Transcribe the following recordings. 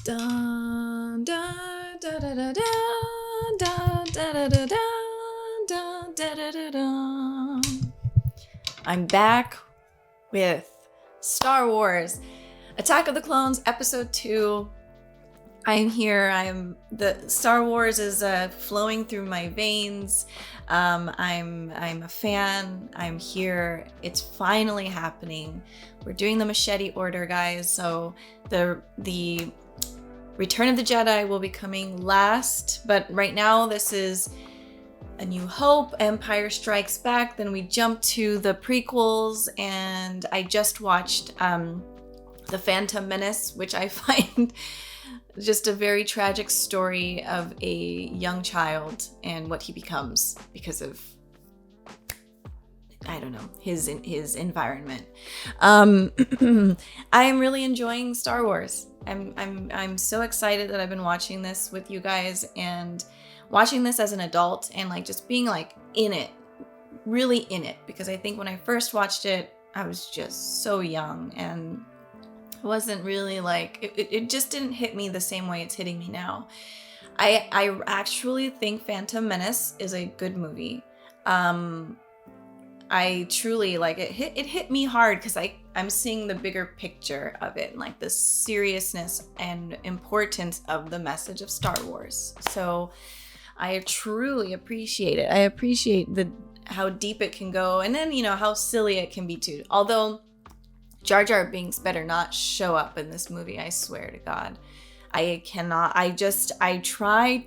Dun, dun, da, da, da, da, da, da, da, da, da, da, da, da, da. I'm back with Star Wars Attack of the Clones Episode 2. I'm here. The Star Wars is flowing through my veins. I'm a fan. I'm here. It's finally happening. We're doing the machete order, guys. So the Return of the Jedi will be coming last, but right now this is A New Hope, Empire Strikes Back, then we jump to the prequels, and I just watched The Phantom Menace, which I find just a very tragic story of a young child and what he becomes because of, I don't know, his environment. I'm really enjoying Star Wars. I'm so excited that I've been watching this with you guys and watching this as an adult and like just being like in it, really in it, because I think when I first watched it, I was just so young and wasn't really like it just didn't hit me the same way it's hitting me now. I actually think Phantom Menace is a good movie. I truly like it. It hit me hard because I'm seeing the bigger picture of it and like the seriousness and importance of the message of Star Wars. So I truly appreciate it. I appreciate how deep it can go, and then how silly it can be too. Although Jar Jar Binks better not show up in this movie. I swear to God, I cannot. I tried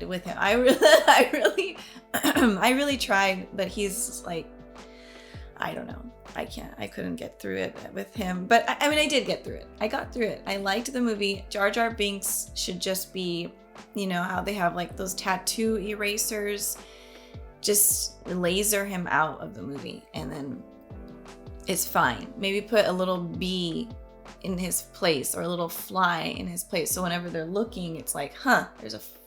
with him. I really tried, but he's like, I don't know. I couldn't get through it with him. But I mean, I did get through it. I got through it. I liked the movie. Jar Jar Binks should just be, how they have like those tattoo erasers, just laser him out of the movie and then it's fine. Maybe put a little bee in his place or a little fly in his place. So whenever they're looking, it's like,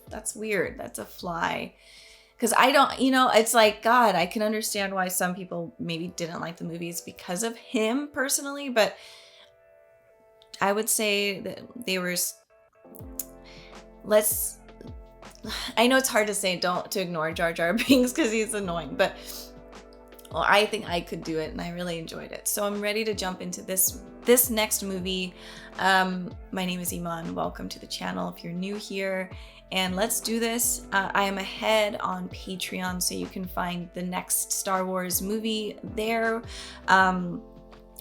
that's weird. That's a fly. Because I don't, it's like, God, I can understand why some people maybe didn't like the movies because of him personally. But I would say that they were, I know it's hard to say to ignore Jar Jar Binks because he's annoying, but I think I could do it and I really enjoyed it. So I'm ready to jump into this next movie. My name is Iman. Welcome to the channel if you're new here. And let's do this. I am ahead on Patreon, so you can find the next Star Wars movie there.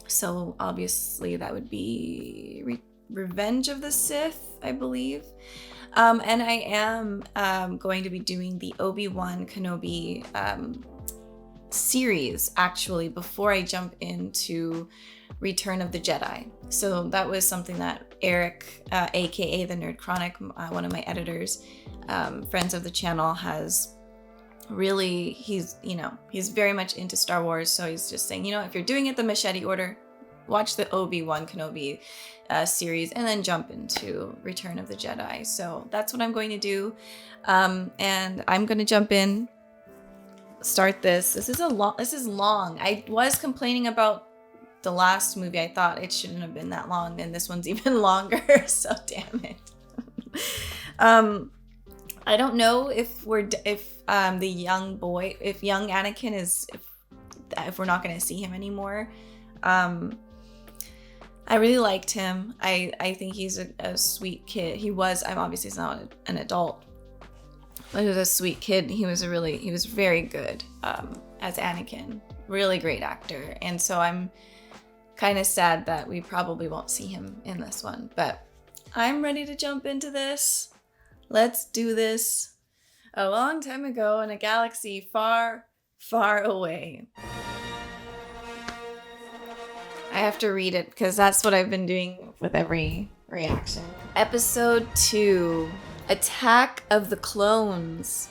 So obviously that would be Revenge of the Sith, I believe. And I am going to be doing the Obi-Wan Kenobi series actually before I jump into Return of the Jedi. So that was something that Eric, aka the Nerd Chronic, one of my editors, friends of the channel, has really, he's very much into Star Wars. So he's just saying, if you're doing it the machete order, watch the Obi-Wan Kenobi series and then jump into Return of the Jedi. So that's what I'm going to do. And I'm going to jump in, start this. This is long. I was complaining about the last movie. I thought it shouldn't have been that long, and this one's even longer. So damn it. I don't know if the young boy, if young Anakin if we're not going to see him anymore. I really liked him. I think he's a sweet kid. I'm obviously he's not an adult, but he was a sweet kid. He was very good as Anakin. Really great actor. And so I'm kind of sad that we probably won't see him in this one. But I'm ready to jump into this. Let's do this. A long time ago in a galaxy far, far away. I have to read it because that's what I've been doing with every reaction. Episode 2. Attack of the Clones.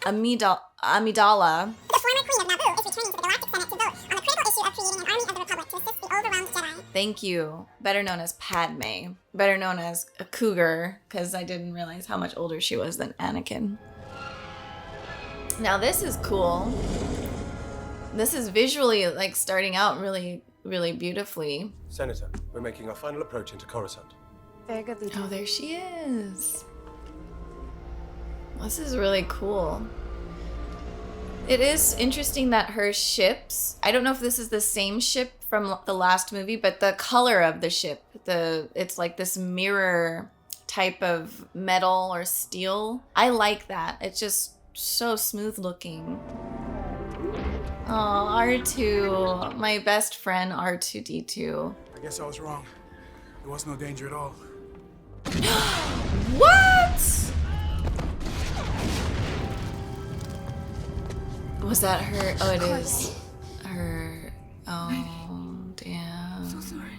Amidala. The former queen of Naboo is returning to the Galactic Senate to vote on the critical issue of creating an army of the Republic to assist the overwhelmed Jedi. Thank you. Better known as Padme. Better known as a cougar, because I didn't realize how much older she was than Anakin. Now this is cool. This is visually like starting out really, really beautifully. Senator, we're making our final approach into Coruscant. Very good, Lieutenant. Oh, there she is. This is really cool. It is interesting that her ships, I don't know if this is the same ship from the last movie, but the color of the ship, it's like this mirror type of metal or steel. I like that. It's just so smooth looking. Oh, R2, my best friend R2-D2. I guess I was wrong. There was no danger at all. What? Was that her? Oh, it is her. Oh, damn. So sorry.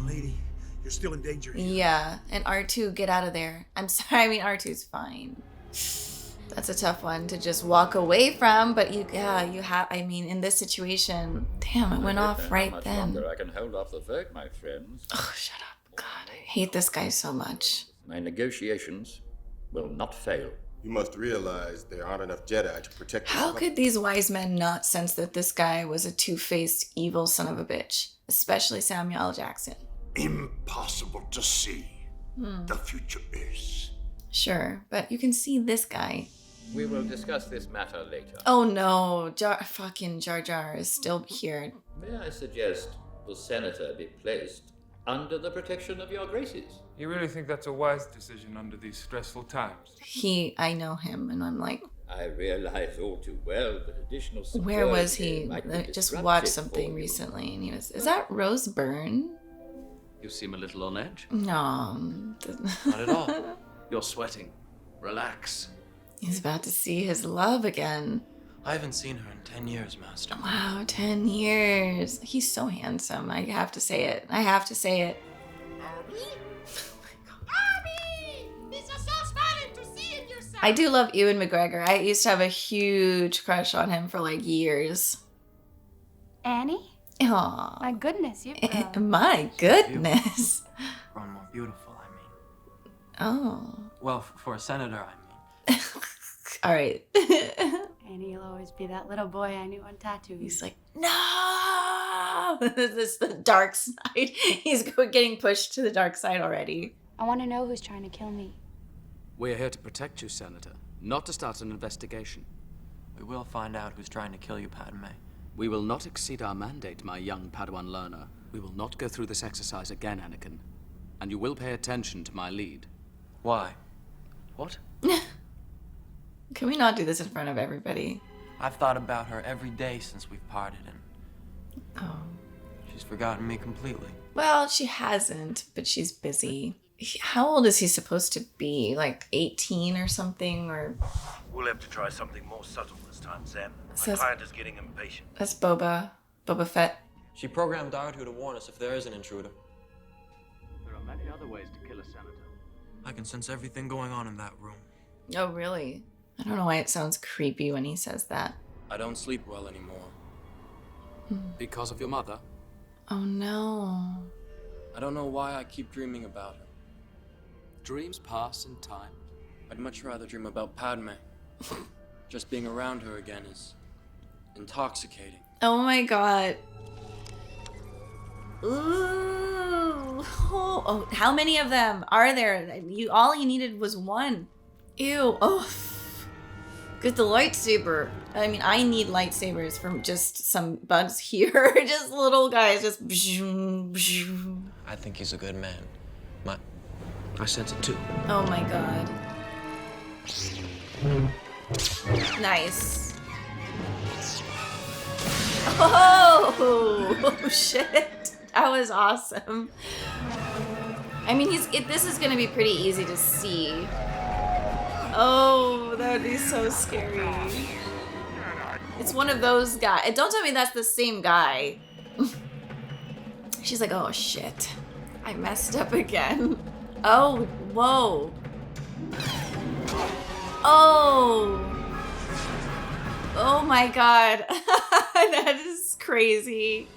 Lady, you're still in danger here. Yeah, and R2, get out of there. I'm sorry, I mean, R2's fine. That's a tough one to just walk away from, but you have, I mean, in this situation, damn, it went off right How much then. longer I can hold off the work, my friends. Oh, shut up. God, I hate this guy so much. My negotiations will not fail. You must realize there aren't enough Jedi to protect How could these wise men not sense that this guy was a two-faced, evil son of a bitch? Especially Samuel L. Jackson. Impossible to see. The future is. Sure, but you can see this guy. We will discuss this matter later. Oh no, fucking Jar Jar is still here. May I suggest the senator be placed under the protection of your graces? You really think that's a wise decision under these stressful times? I know him, and I'm like, I realize all too well that additional security where was he? might be I just disruptive watched for something you. recently, and he was, is that Rose Byrne? You seem a little on edge. No. Not at all. You're sweating. Relax. He's about to see his love again. I haven't seen her in 10 years, Master. Wow, 10 years. He's so handsome. I have to say it. I have to say it. I do love Ewan McGregor. I used to have a huge crush on him for like years. Annie? Aww. My goodness, you've My goodness. Grown more beautiful, I mean. Oh. Well, for a senator, I mean. All right. Annie will always be that little boy I knew on Tatooine. He's like, no! This is the dark side. He's getting pushed to the dark side already. I want to know who's trying to kill me. We're here to protect you, Senator, not to start an investigation. We will find out who's trying to kill you, Padme. We will not exceed our mandate, my young Padawan learner. We will not go through this exercise again, Anakin. And you will pay attention to my lead. Why? What? Can we not do this in front of everybody? I've thought about her every day since we've parted, and Oh. she's forgotten me completely. Well, she hasn't, but she's busy. How old is he supposed to be? Like 18 or something? Or We'll have to try something more subtle this time, Sam. My Says- client is getting impatient. that's Boba Fett. She programmed R2 to warn us if there is an intruder. There are many other ways to kill a senator. I can sense everything going on in that room. Oh, really? I don't know why it sounds creepy when he says that. I don't sleep well anymore. Because of your mother? Oh no. I don't know why I keep dreaming about her. Dreams pass in time. I'd much rather dream about Padme. Just being around her again is intoxicating. Oh my god. Ooh. Oh, how many of them are there? All you needed was one. Ew. Oh. Get the lightsaber. I mean, I need lightsabers from just some bugs here. Just little guys. Just. I think he's a good man. I sense it too. Oh my god. Nice. Oh, shit. That was awesome. I mean, this is gonna be pretty easy to see. Oh, that would be so scary. It's one of those guys. And don't tell me that's the same guy. She's like, oh shit. I messed up again. Oh, whoa. Oh. Oh my god. That is crazy.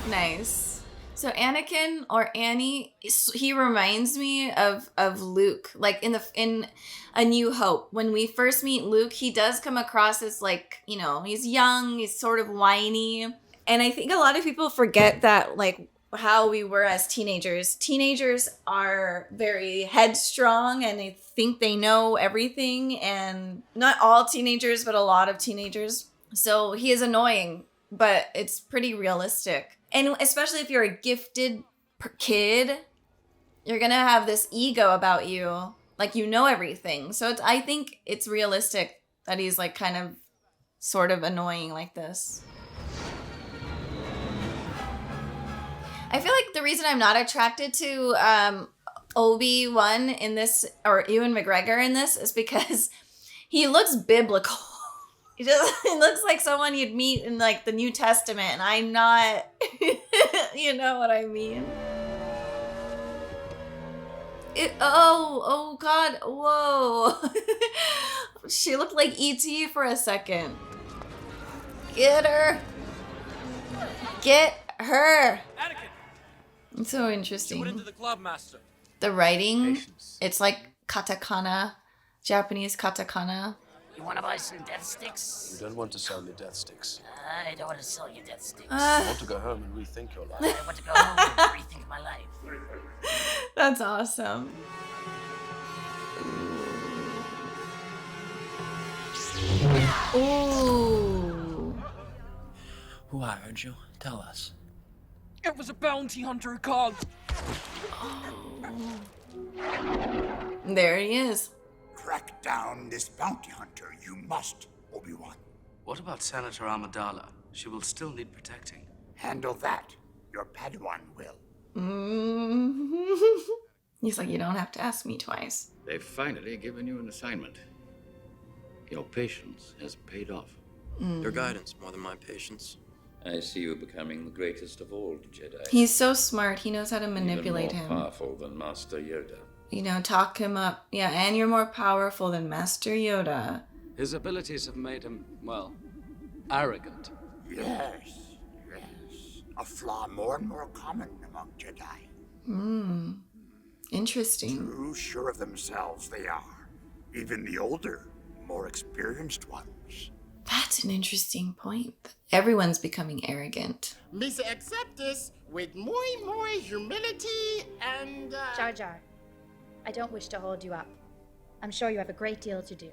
Nice. So Anakin or Annie, he reminds me of Luke, like in A New Hope. When we first meet Luke, he does come across as like, you know, he's young, he's sort of whiny. And I think a lot of people forget that, like, how we were as teenagers. Teenagers are very headstrong and they think they know everything, and not all teenagers, but a lot of teenagers. So he is annoying, but it's pretty realistic. And especially if you're a gifted kid, you're going to have this ego about you, like you know everything. So I think it's realistic that he's like kind of sort of annoying like this. I feel like the reason I'm not attracted to Obi-Wan in this, or Ewan McGregor in this, is because he looks biblical. He looks like someone you'd meet in like the New Testament, and I'm not, you know what I mean? Oh God, whoa. She looked like E.T. for a second. Get her. Get her. Anakin! It's so interesting. She went into the club, Master. The writing, it's like katakana, Japanese katakana. You want to buy some death sticks? You don't want to sell me death sticks. I don't want to sell you death sticks. I want to go home and rethink your life. I want to go home and rethink my life. That's awesome. Ooh. Who hired you? Tell us. It was a bounty hunter called... There he is. Track down this bounty hunter. You must, Obi-Wan. What about Senator Amidala? She will still need protecting. Handle that. Your Padawan will. He's like, you don't have to ask me twice. They've finally given you an assignment. Your patience has paid off. Your guidance, more than my patience. I see you becoming the greatest of all Jedi. He's so smart. He knows how to manipulate Even more him. powerful than Master Yoda. You know, talk him up. Yeah, and you're more powerful than Master Yoda. His abilities have made him, well, arrogant. Yes. A flaw more and more common among Jedi. Interesting. Too sure of themselves they are. Even the older, more experienced ones. That's an interesting point. Everyone's becoming arrogant. Misa accept this with more humility and... Jar Jar, I don't wish to hold you up. I'm sure you have a great deal to do.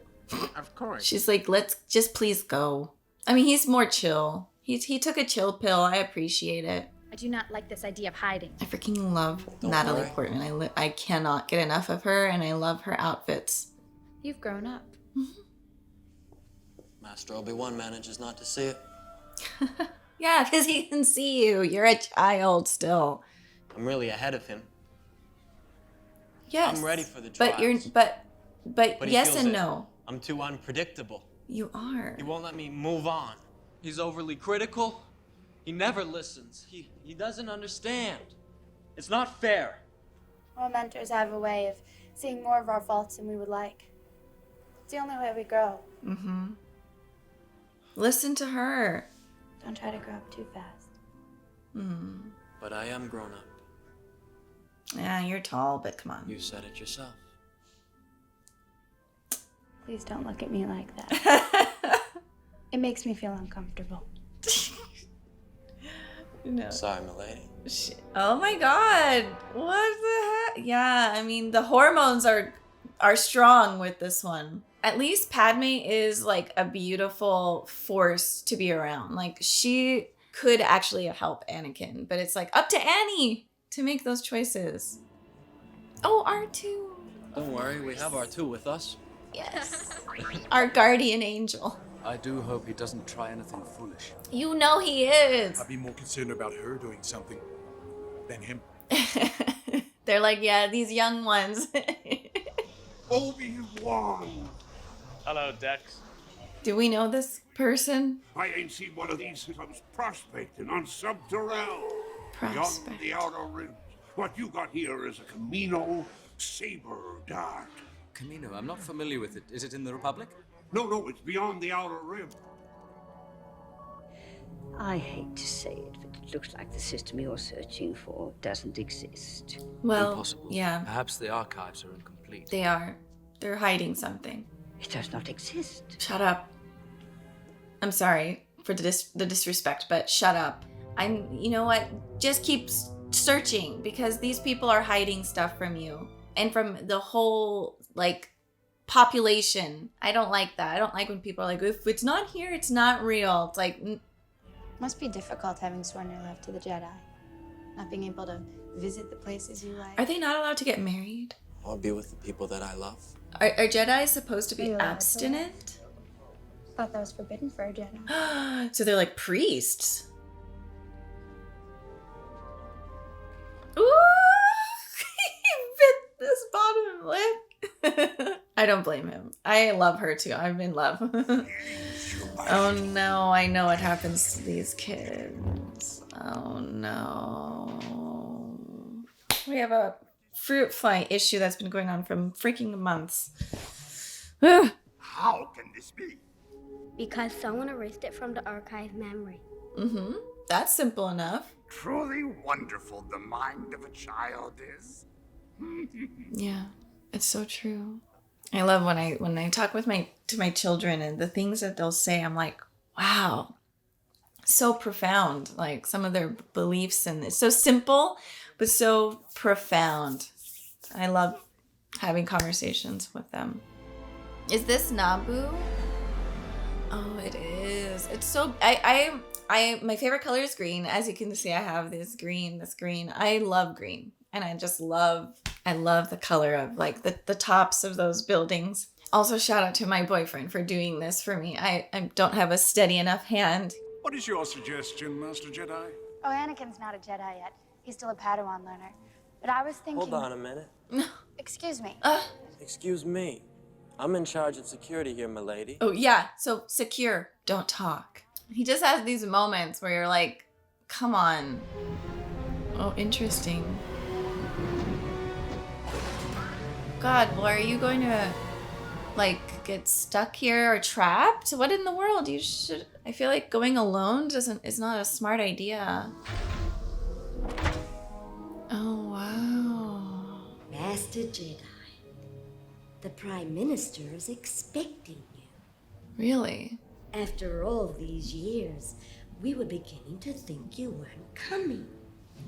Of course. She's like, let's just please go. I mean, he's more chill. He took a chill pill. I appreciate it. I do not like this idea of hiding. I freaking love Natalie Portman. I cannot get enough of her, and I love her outfits. You've grown up. Master Obi-Wan manages not to see it. Yeah, because he can see you. You're a child still. I'm really ahead of him. Yes. I'm ready for the trials. But you're but he yes feels and it. no. I'm too unpredictable. You are. He won't let me move on. He's overly critical. He never listens. He doesn't understand. It's not fair. All mentors have a way of seeing more of our faults than we would like. It's the only way we grow. Mm-hmm. Listen to her. Don't try to grow up too fast. But I am grown up. Yeah, you're tall, but come on. You said it yourself. Please don't look at me like that. It makes me feel uncomfortable. No. Sorry, milady. Oh my God. What the heck? Yeah, I mean, the hormones are strong with this one. At least Padme is like a beautiful force to be around. Like, she could actually help Anakin, but it's like up to Annie to make those choices. Oh, R2. Don't worry, we have R2 with us. Yes. Our guardian angel. I do hope he doesn't try anything foolish. You know he is. I'd be more concerned about her doing something than him. They're like, yeah, these young ones. Obi-Wan! Hello, Dex. Do we know this person? I ain't seen one of these since I was prospecting on Sub-Terrell. Beyond the Outer Rims. What you got here is a Camino saber dart. Camino, I'm not familiar with it. Is it in the Republic? No, it's beyond the Outer Rim. I hate to say it, but it looks like the system you're searching for doesn't exist. Well, Impossible. yeah. Perhaps the archives are incomplete. They are. They're hiding something. It does not exist. Shut up. I'm sorry for the disrespect, but shut up. You know what? Just keep searching, because these people are hiding stuff from you and from the whole, like, population. I don't like that. I don't like when people are like, if it's not here, it's not real. It's like... Must be difficult having sworn your love to the Jedi. Not being able to visit the places you like. Are they not allowed to get married? I'll be with the people that I love. Are Jedi supposed to be Are you allowed to? abstinent? Thought that was forbidden for a Jedi. So they're like priests. Ooh! He bit this bottom lip. I don't blame him. I love her too. I'm in love. Oh no, I know what happens to these kids. Oh no. We have a fruit fly issue that's been going on for freaking months. How can this be? Because someone erased it from the archive memory. Mm-hmm. That's simple enough. Truly wonderful the mind of a child is. Yeah, it's so true. I love when I talk with my children and the things that they'll say. I'm like, wow, so profound. Like some of their beliefs, and it's so simple, but so profound. I love having conversations with them. Is this Naboo? Oh, it is. It's so. My favorite color is green. As you can see, I have this green. I love green, and I love the color of like the tops of those buildings. Also, shout out to my boyfriend for doing this for me. I don't have a steady enough hand. What is your suggestion, Master Jedi? Oh, Anakin's not a Jedi yet. He's still a Padawan learner. But I was thinking... Hold on a minute. Excuse me. Excuse me. I'm in charge of security here, milady. Oh, yeah. So secure. Don't talk. He just has these moments where you're like, come on. Oh, interesting. God, well, are you going to, like, get stuck here or trapped? What in the world? You should... I feel like going alone is not a smart idea. Oh, wow. Master Jedi, the Prime Minister is expecting you. Really? After all these years, we were beginning to think you weren't coming.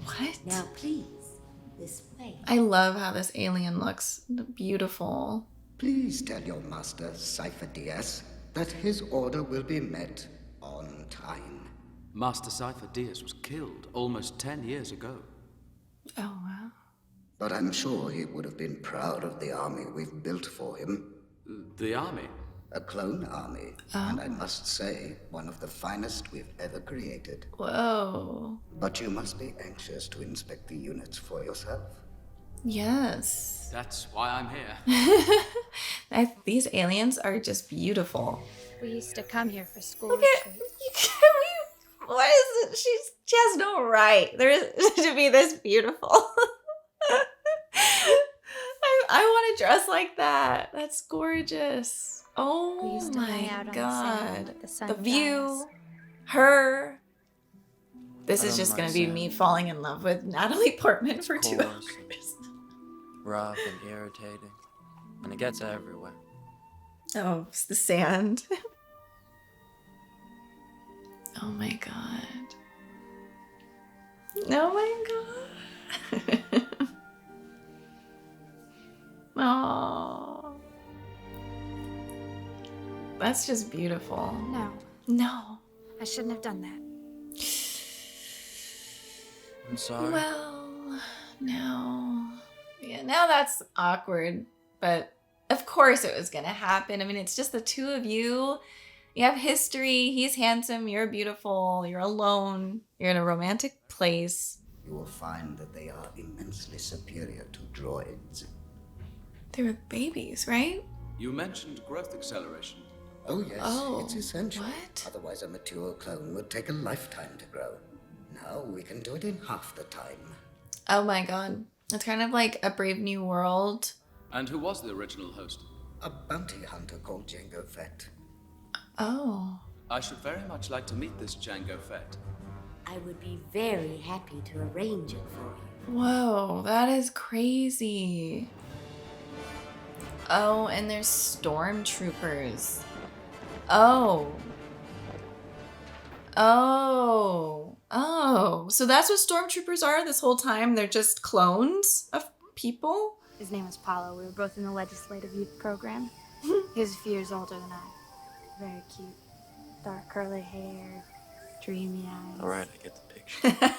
What? Now, please, this way. I love how this alien looks. Beautiful. Please tell your master, Cypher Diaz, that his order will be met on time. Master Cypher Diaz was killed almost 10 years ago. Oh, wow. But I'm sure he would have been proud of the army we've built for him. The army? A clone army. Oh. And I must say, one of the finest we've ever created. Whoa. But you must be anxious to inspect the units for yourself. Yes. That's why I'm here. These aliens are just beautiful. We used to come here for school Look at, what is it? She has no right. There is to be this beautiful. I want to dress like that. That's gorgeous. Oh used to hang out my on the sand God. with the sun The view, her. This I is don't just like going to be sand. me falling in love with Natalie Portman for 2 coarse hours. Rough and irritating. And it gets everywhere. Oh, it's the sand. Oh my God. Oh my God. Oh. That's just beautiful. No. No. I shouldn't have done that. I'm sorry. Well, no. Yeah, now that's awkward, but of course it was gonna happen. I mean, it's just the two of you. You have history. He's handsome. You're beautiful. You're alone. You're in a romantic place. You will find that they are immensely superior to droids. They were babies, right? You mentioned growth acceleration. Oh, yes. Oh, it's essential. what? Otherwise, a mature clone would take a lifetime to grow. Now we can do it in half the time. Oh my God. It's kind of like a Brave New World. And who was the original host? A bounty hunter called Jango Fett. Oh. I should very much like to meet this Django Fett. I would be very happy to arrange it for you. Whoa, that is crazy. Oh, and there's stormtroopers. Oh. Oh. Oh. So that's what stormtroopers are this whole time? They're just clones of people? His name was Paulo. We were both in the legislative youth program. He was a few years older than I. Very cute. Dark curly hair, dreamy eyes. All right, I get the picture.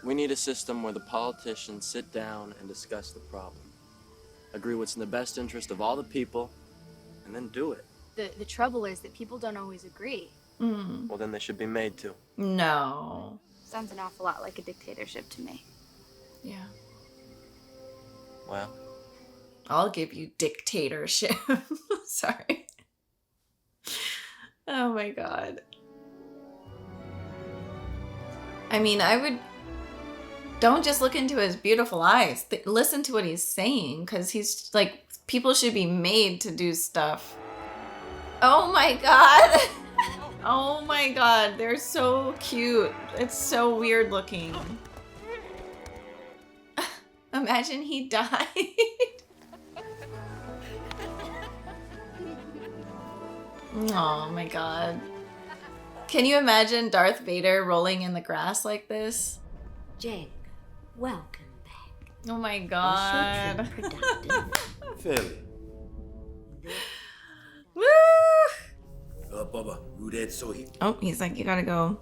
We need a system where the politicians sit down and discuss the problem. Agree what's in the best interest of all the people, and then do it. The trouble is that people don't always agree. Mm. Well, then they should be made to. No. Sounds an awful lot like a dictatorship to me. Yeah. Well, I'll give you dictatorship. Sorry. Oh my god. I mean, I would... Don't just look into his beautiful eyes. Listen to what he's saying, because he's like, people should be made to do stuff. Oh my god. Oh my god, they're so cute. It's so weird looking. Imagine he died. Oh my god. Can you imagine Darth Vader rolling in the grass like this? Jake, welcome back. Oh my god. Was your trip productive? Fairly. Woo! Bubba, Rudad, so he. Oh, he's like, you gotta go.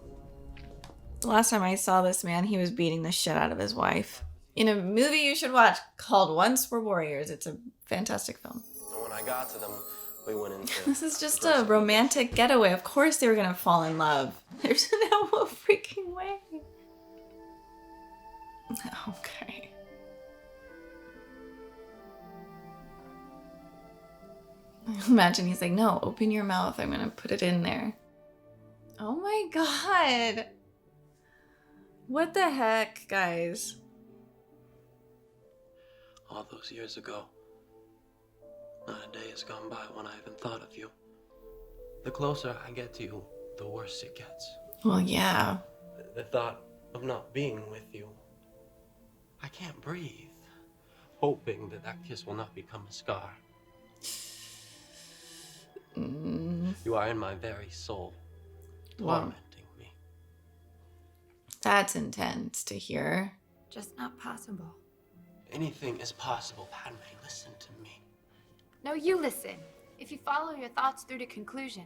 The last time I saw this man, he was beating the shit out of his wife. In a movie you should watch called Once Were Warriors. It's a fantastic film. when I got to them, we went into... This is just a romantic getaway. Of course they were gonna fall in love. There's no freaking way. Okay. Imagine he's like, no, open your mouth. I'm gonna put it in there. Oh my god. What the heck, guys? All those years ago, not a day has gone by when I haven't thought of you. The closer I get to you, the worse it gets. Well, yeah. The thought of not being with you, I can't breathe, hoping that that kiss will not become a scar. You are in my very soul, tormenting me. That's intense to hear. Just not possible. Anything is possible, Padme. Listen to me. No, you listen. If you follow your thoughts through to conclusion,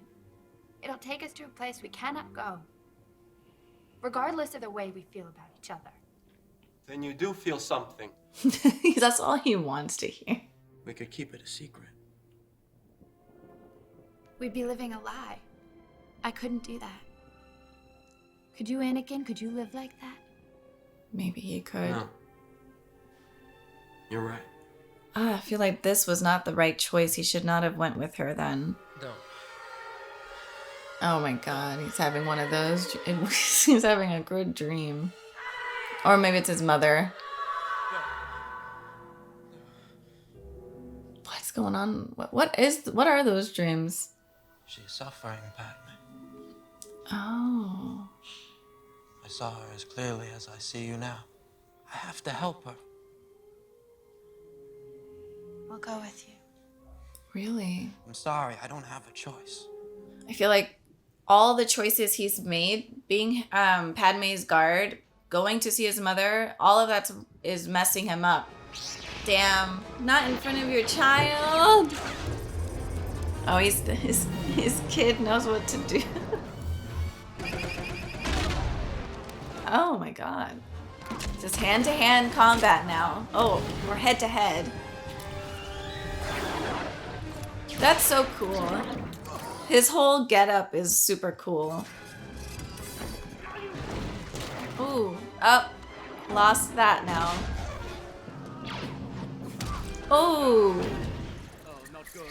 it'll take us to a place we cannot go, regardless of the way we feel about each other. Then you do feel something. That's all he wants to hear. We could keep it a secret. We'd be living a lie. I couldn't do that. Could you, Anakin? Could you live like that? Maybe he could. No. You're right. I feel like this was not the right choice. He should not have went with her then. Don't. Oh my god, he's having one of those. He's having a good dream. Or maybe it's his mother. What's going on? What are those dreams? She's suffering, Padme. Oh. I saw her as clearly as I see you now. I have to help her. I'll go with you. Really? I'm sorry, I don't have a choice. I feel like all the choices he's made, being Padme's guard, going to see his mother, all of that is messing him up. Damn, not in front of your child. Oh, his kid knows what to do. Oh my god. It's just hand-to-hand combat now. Oh, we're head-to-head. That's so cool. His whole getup is super cool. Ooh, oh, lost that now. Oh. Not good.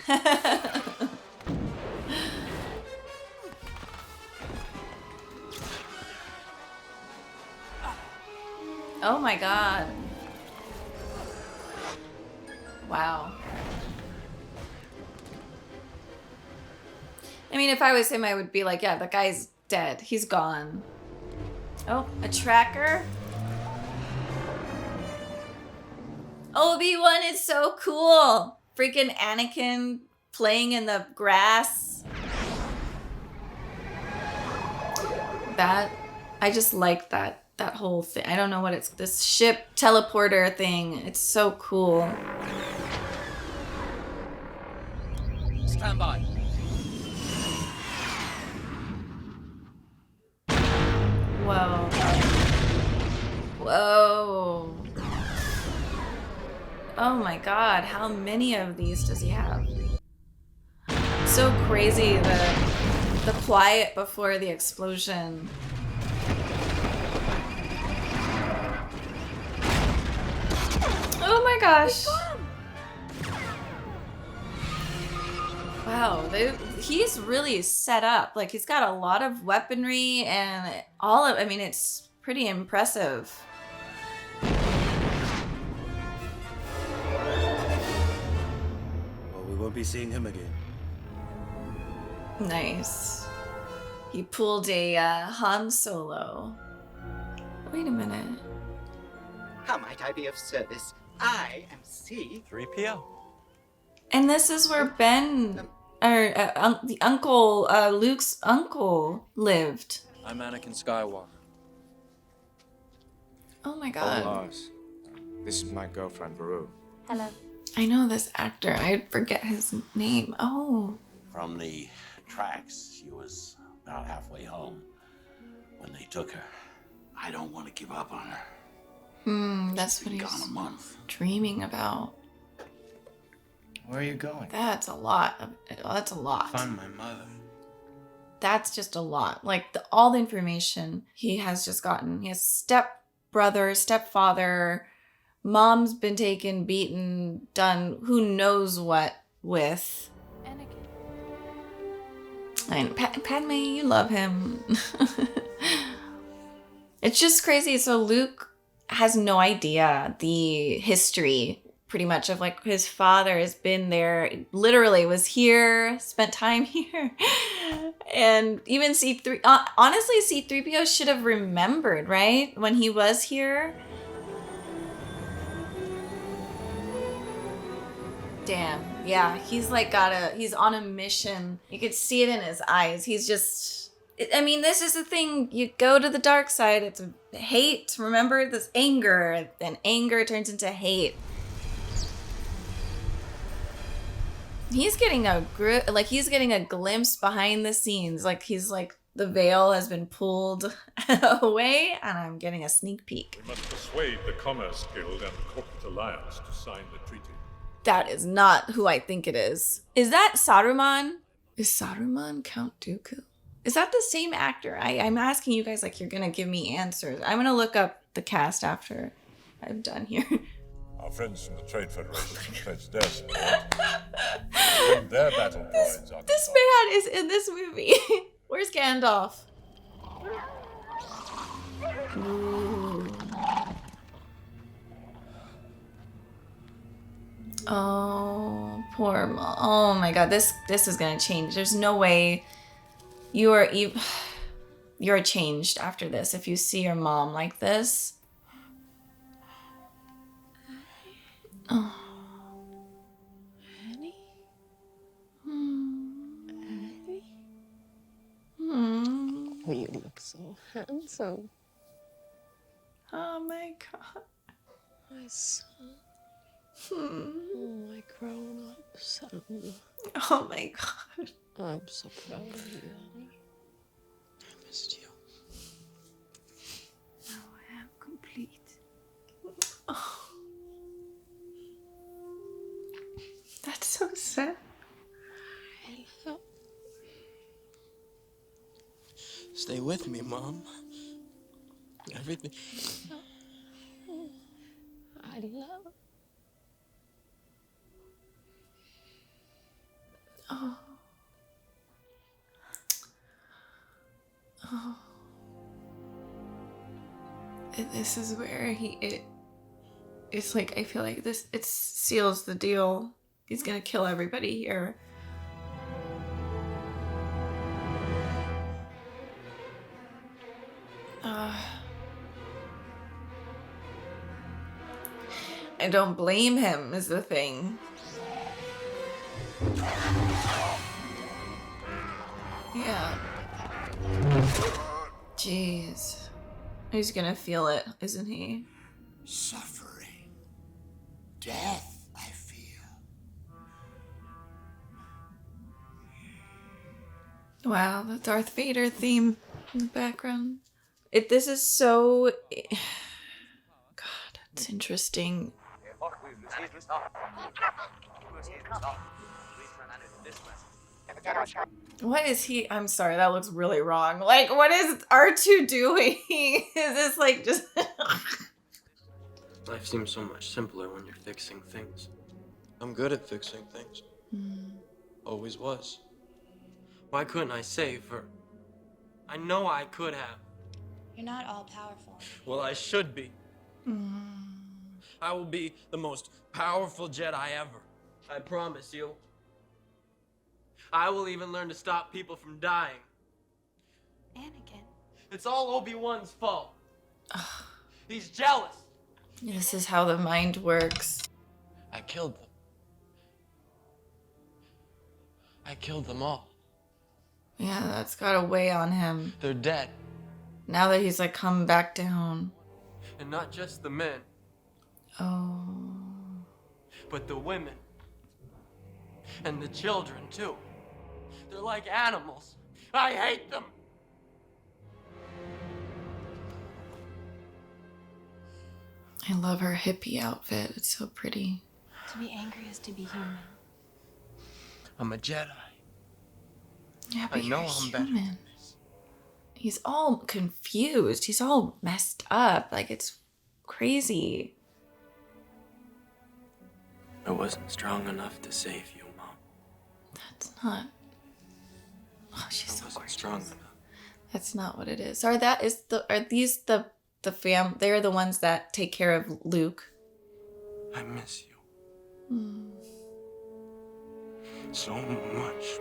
Oh my god. Wow. I mean, if I was him, I would be like, yeah, the guy's dead. He's gone. Oh, a tracker? Obi-Wan is so cool. Freaking Anakin playing in the grass. I just like that whole thing. I don't know what it's, this ship teleporter thing. It's so cool. Stand by. Whoa. Whoa. Oh my god, how many of these does he have? So crazy, the quiet before the explosion. Oh my gosh. Wow, he's really set up. Like, he's got a lot of weaponry and I mean, it's pretty impressive. Well, we won't be seeing him again. Nice. He pulled a Han Solo. Wait a minute. How might I be of service? I am C-3PO. And this is where Ben, or the uncle, Luke's uncle lived. I'm Anakin Skywalker. Oh my god. Lars. This is my girlfriend, Baru. Hello. I know this actor. I forget his name. Oh. From the tracks, she was about halfway home when they took her. I don't want to give up on her. That's what Gone he's a month. dreaming about. Where are you going? That's a lot. That's a lot. Find my mother. That's just a lot. Like, all the information he has just gotten. He has stepbrother, stepfather, mom's been taken, beaten, done who knows what with. Anakin. I mean, Padme, you love him. It's just crazy. So Luke has no idea the history, pretty much, of like his father has been there, literally was here, spent time here. And even C3, honestly, C3PO should have remembered, right? When he was here. Damn. Yeah, he's like he's on a mission. You could see it in his eyes. He's just, I mean, this is the thing. You go to the dark side, it's hate. Remember this anger, and anger turns into hate. He's getting he's getting a glimpse behind the scenes. Like, he's like, the veil has been pulled away, and I'm getting a sneak peek. We must persuade the Commerce Guild and the Corporate Alliance to sign the treaty. That is not who I think it is. Is that Saruman? Is Saruman Count Dooku? Is that the same actor? I'm asking you guys like you're gonna give me answers. I'm gonna look up the cast after I'm done here. Our friends from the Trade Federation have pledged their support. And their battle droids are... This man is in this movie. Where's Gandalf? Ooh. Oh, poor mom. Oh my god, this is gonna change. There's no way you're changed after this if you see your mom like this. Oh. Annie? Annie? Oh, you look so handsome. Oh my god. My son. Oh, my grown-up son. Oh my god. I'm so proud of you, Annie. I missed you. Now I am complete. Oh. That's so sad. Stay with me, Mom. Everything. I love. Oh. Oh. And this is where it's like, I feel like it seals the deal. He's gonna kill everybody here. I don't blame him, is the thing. Yeah. Jeez. He's gonna feel it, isn't he? Suffering. Death, I feel. Wow, the Darth Vader theme in the background. This is so... God, it's interesting. What is he? I'm sorry, that looks really wrong. Like, what is R2 doing? Is this like just... Life seems so much simpler when you're fixing things. I'm good at fixing things. Always was. Why couldn't I save her? I know I could have. You're not all powerful. Well, I should be. I will be the most powerful Jedi ever. I promise you. I will even learn to stop people from dying. Anakin. It's all Obi-Wan's fault. He's jealous. This is how the mind works. I killed them. I killed them all. Yeah, that's gotta weigh on him. They're dead. Now that he's like come back down. And not just the men, Oh. but the women. And the children, too. They're like animals. I hate them. I love her hippie outfit. It's so pretty. To be angry is to be human. I'm a Jedi. Yeah, but I know you're I'm better. human. He's all confused. He's all messed up. Like, it's crazy. I wasn't strong enough to save you, Mom. That's not... Oh, she's so wasn't gorgeous. strong enough. That's not what it is. Are these the fam? They're the ones that take care of Luke. I miss you. So much.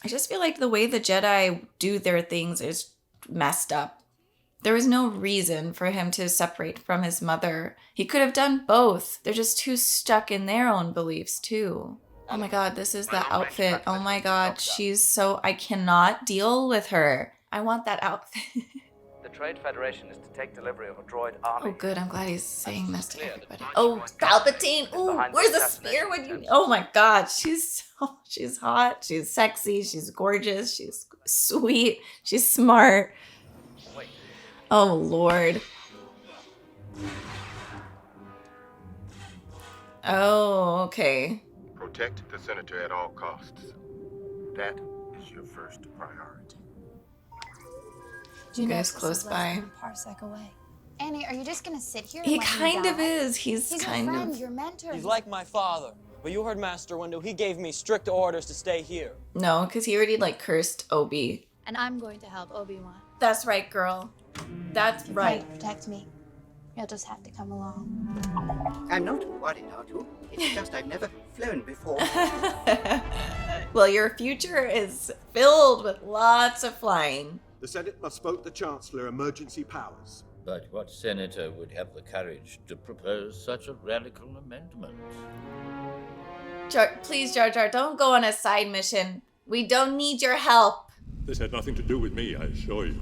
I just feel like the way the Jedi do their things is messed up. There was no reason for him to separate from his mother. He could have done both. They're just too stuck in their own beliefs too. Oh my god, this is the outfit. Oh my god, she's so... I cannot deal with her. I want that outfit. The Trade Federation is to take delivery of a droid army. Oh good, I'm glad he's saying this to everybody. Oh, Palpatine! Ooh, where's the spear when you... Oh my god, she's hot, she's sexy, she's gorgeous, she's sweet, she's smart. Oh lord. Oh, okay. Protect the senator at all costs. That is your first priority. You guys close by. Parsec away. Annie, are you just gonna sit here? He and let him kind of die? is. He's your kind friend, of... your mentor. He's like my father. But you heard Master Windu. He gave me strict orders to stay here. No, because he already like cursed Obi. And I'm going to help Obi-Wan. That's right, girl. That's right. Can't protect me. You'll just have to come along. I'm not worried, R2. It's just I've never flown before. Well, your future is filled with lots of flying. The Senate must vote the Chancellor emergency powers. But what senator would have the courage to propose such a radical amendment? Please, Jar Jar, don't go on a side mission. We don't need your help. This had nothing to do with me, I assure you.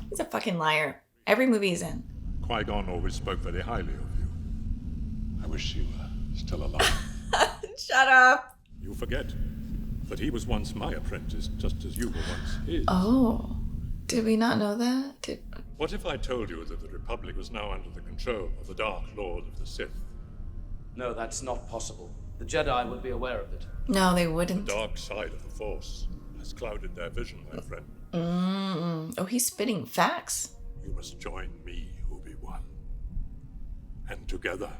He's a fucking liar. Every movie he's in. Qui-Gon always spoke very highly of you. I wish you were still alive. Shut up. You forget that he was once my apprentice, just as you were once his. Oh. Did we not know that? What if I told you that the Republic was now under the control of the Dark Lord of the Sith? No, that's not possible. The Jedi would be aware of it. No, they wouldn't. The dark side of the Force has clouded their vision, my friend. Oh, he's spitting facts. You must join me, Obi-Wan. And together,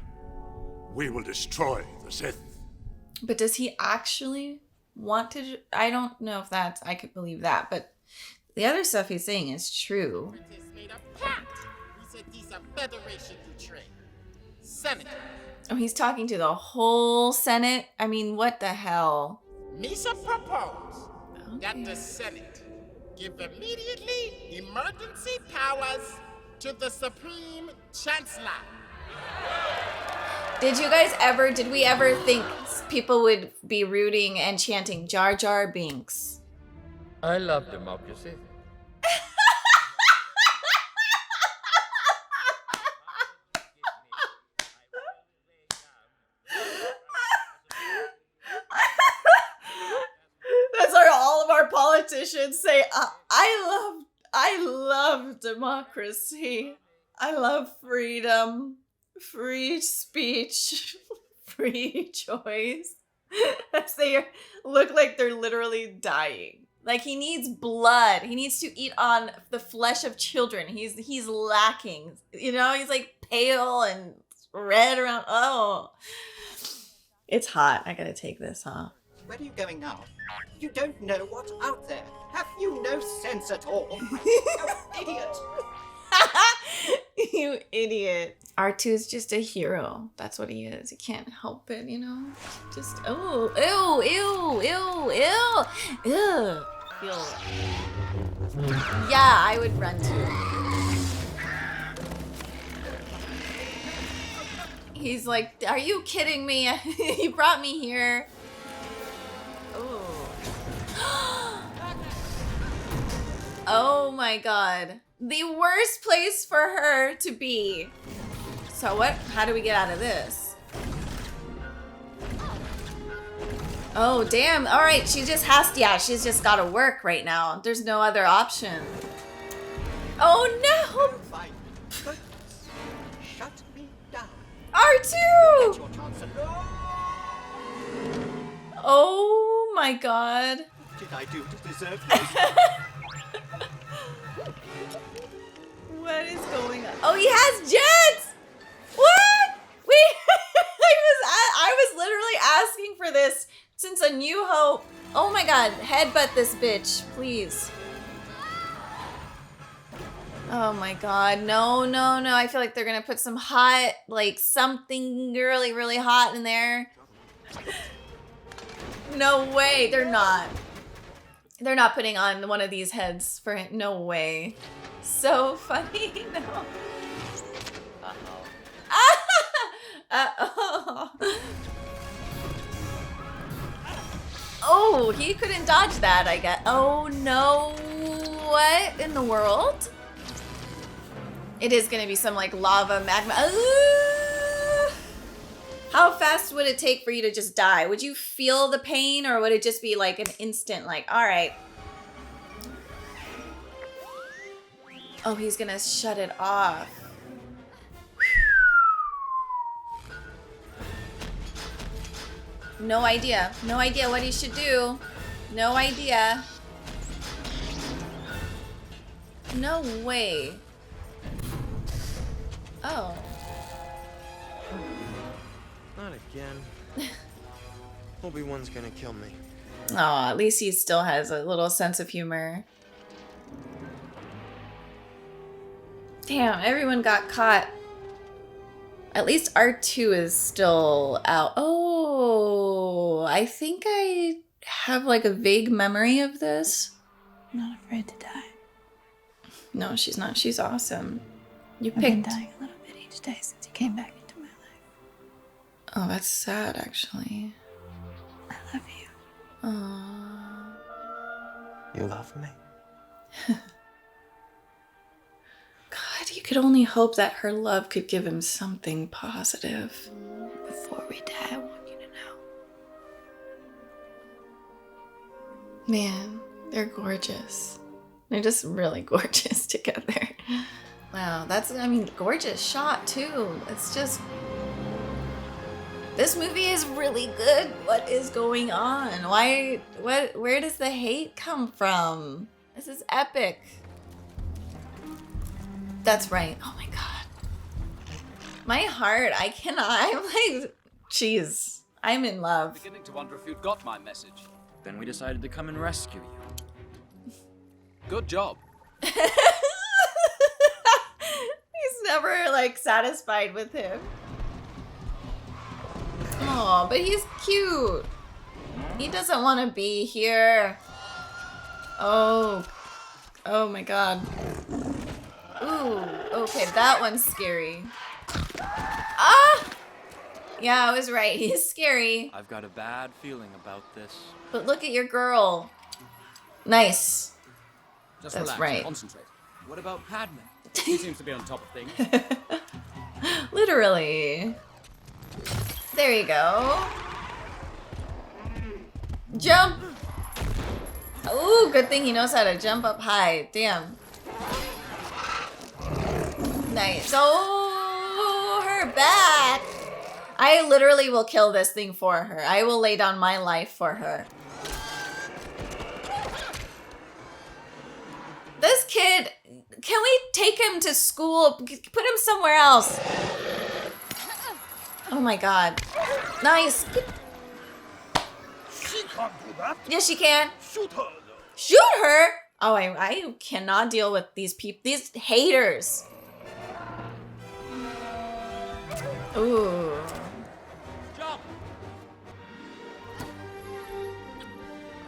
we will destroy the Sith. But does he actually want to? I don't know if I could believe that, but the other stuff he's saying is true. Made a pact. We said these are Federation to trade. Senate. Oh, he's talking to the whole Senate? I mean, what the hell? Misa propose that the Senate give immediately emergency powers to the Supreme Chancellor. Did we ever think people would be rooting and chanting Jar Jar Binks? I love democracy. That's what all of our politicians say. I love democracy. I love freedom, free speech, free choice. As they look like they're literally dying. Like he needs blood. He needs to eat on the flesh of children. He's lacking. You know, he's like pale and red around. Oh, it's hot. I gotta take this, huh? Where are you going now? You don't know what's out there. Have you no sense at all? You idiot! You idiot. R2 is just a hero. That's what he is. He can't help it, you know? Just, oh, ew, ew, ew, ew, ew. Feel. Yeah, I would run too. He's like, are you kidding me? You brought me here. Oh my god. The worst place for her to be. So what? How do we get out of this? Oh, damn. All right, she just has to, yeah, she's just got to work right now. There's no other option. Oh no! Shut me down. R2! Get your chance and Oh my god. what did I do to deserve this? What is going on? Oh, he has jets! What? Wait, I was literally asking for this since A New Hope. Oh my god, headbutt this bitch, please. Oh my god, no, no, no. I feel like they're gonna put some hot, like something really, really hot in there. No way, they're not. They're not putting on one of these heads for him. No way. So funny. No. Uh-oh. Oh, he couldn't dodge that, I guess. Oh no. What in the world? It is gonna be some like lava magma. How fast would it take for you to just die? Would you feel the pain or would it just be like an instant like, all right. Oh, he's gonna shut it off. No idea. No idea what he should do. No idea. No way. Oh. Not again. Obi-Wan's gonna kill me. Oh, at least he still has a little sense of humor. Damn, everyone got caught. At least R2 is still out. Oh, I think I have like a vague memory of this. I'm not afraid to die. No, she's not. She's awesome. You I've been picked. dying a little bit each day since you came back into my life. Oh, that's sad, actually. I love you. Aww. You love me? God, you could only hope that her love could give him something positive. Before we die, I want you to know. Man, they're gorgeous. They're just really gorgeous together. Wow, that's, I mean, gorgeous shot too. It's just, this movie is really good. What is going on? Why, where does the hate come from? This is epic. That's right. Oh my God. My heart, I cannot, I'm like, jeez, I'm in love. Beginning to wonder if you'd got my message. Then we decided to come and rescue you. Good job. He's never like satisfied with him. Oh, but he's cute. He doesn't want to be here. Oh, Oh my god. Ooh, okay, that one's scary. Ah! Yeah, I was right. He's scary. I've got a bad feeling about this. But look at your girl. Nice. Just That's relax, right. concentrate. What about Padme? She seems to be on top of things. Literally. There you go. Jump! Ooh, good thing he knows how to jump up high. Damn. Nice. Oh, her back! I literally will kill this thing for her. I will lay down my life for her. This kid, can we take him to school? Put him somewhere else. Oh my god. Nice. She can't do that. Yes, she can. Shoot her. Shoot her? Oh, I cannot deal with these people, these haters. Ooh. Jump.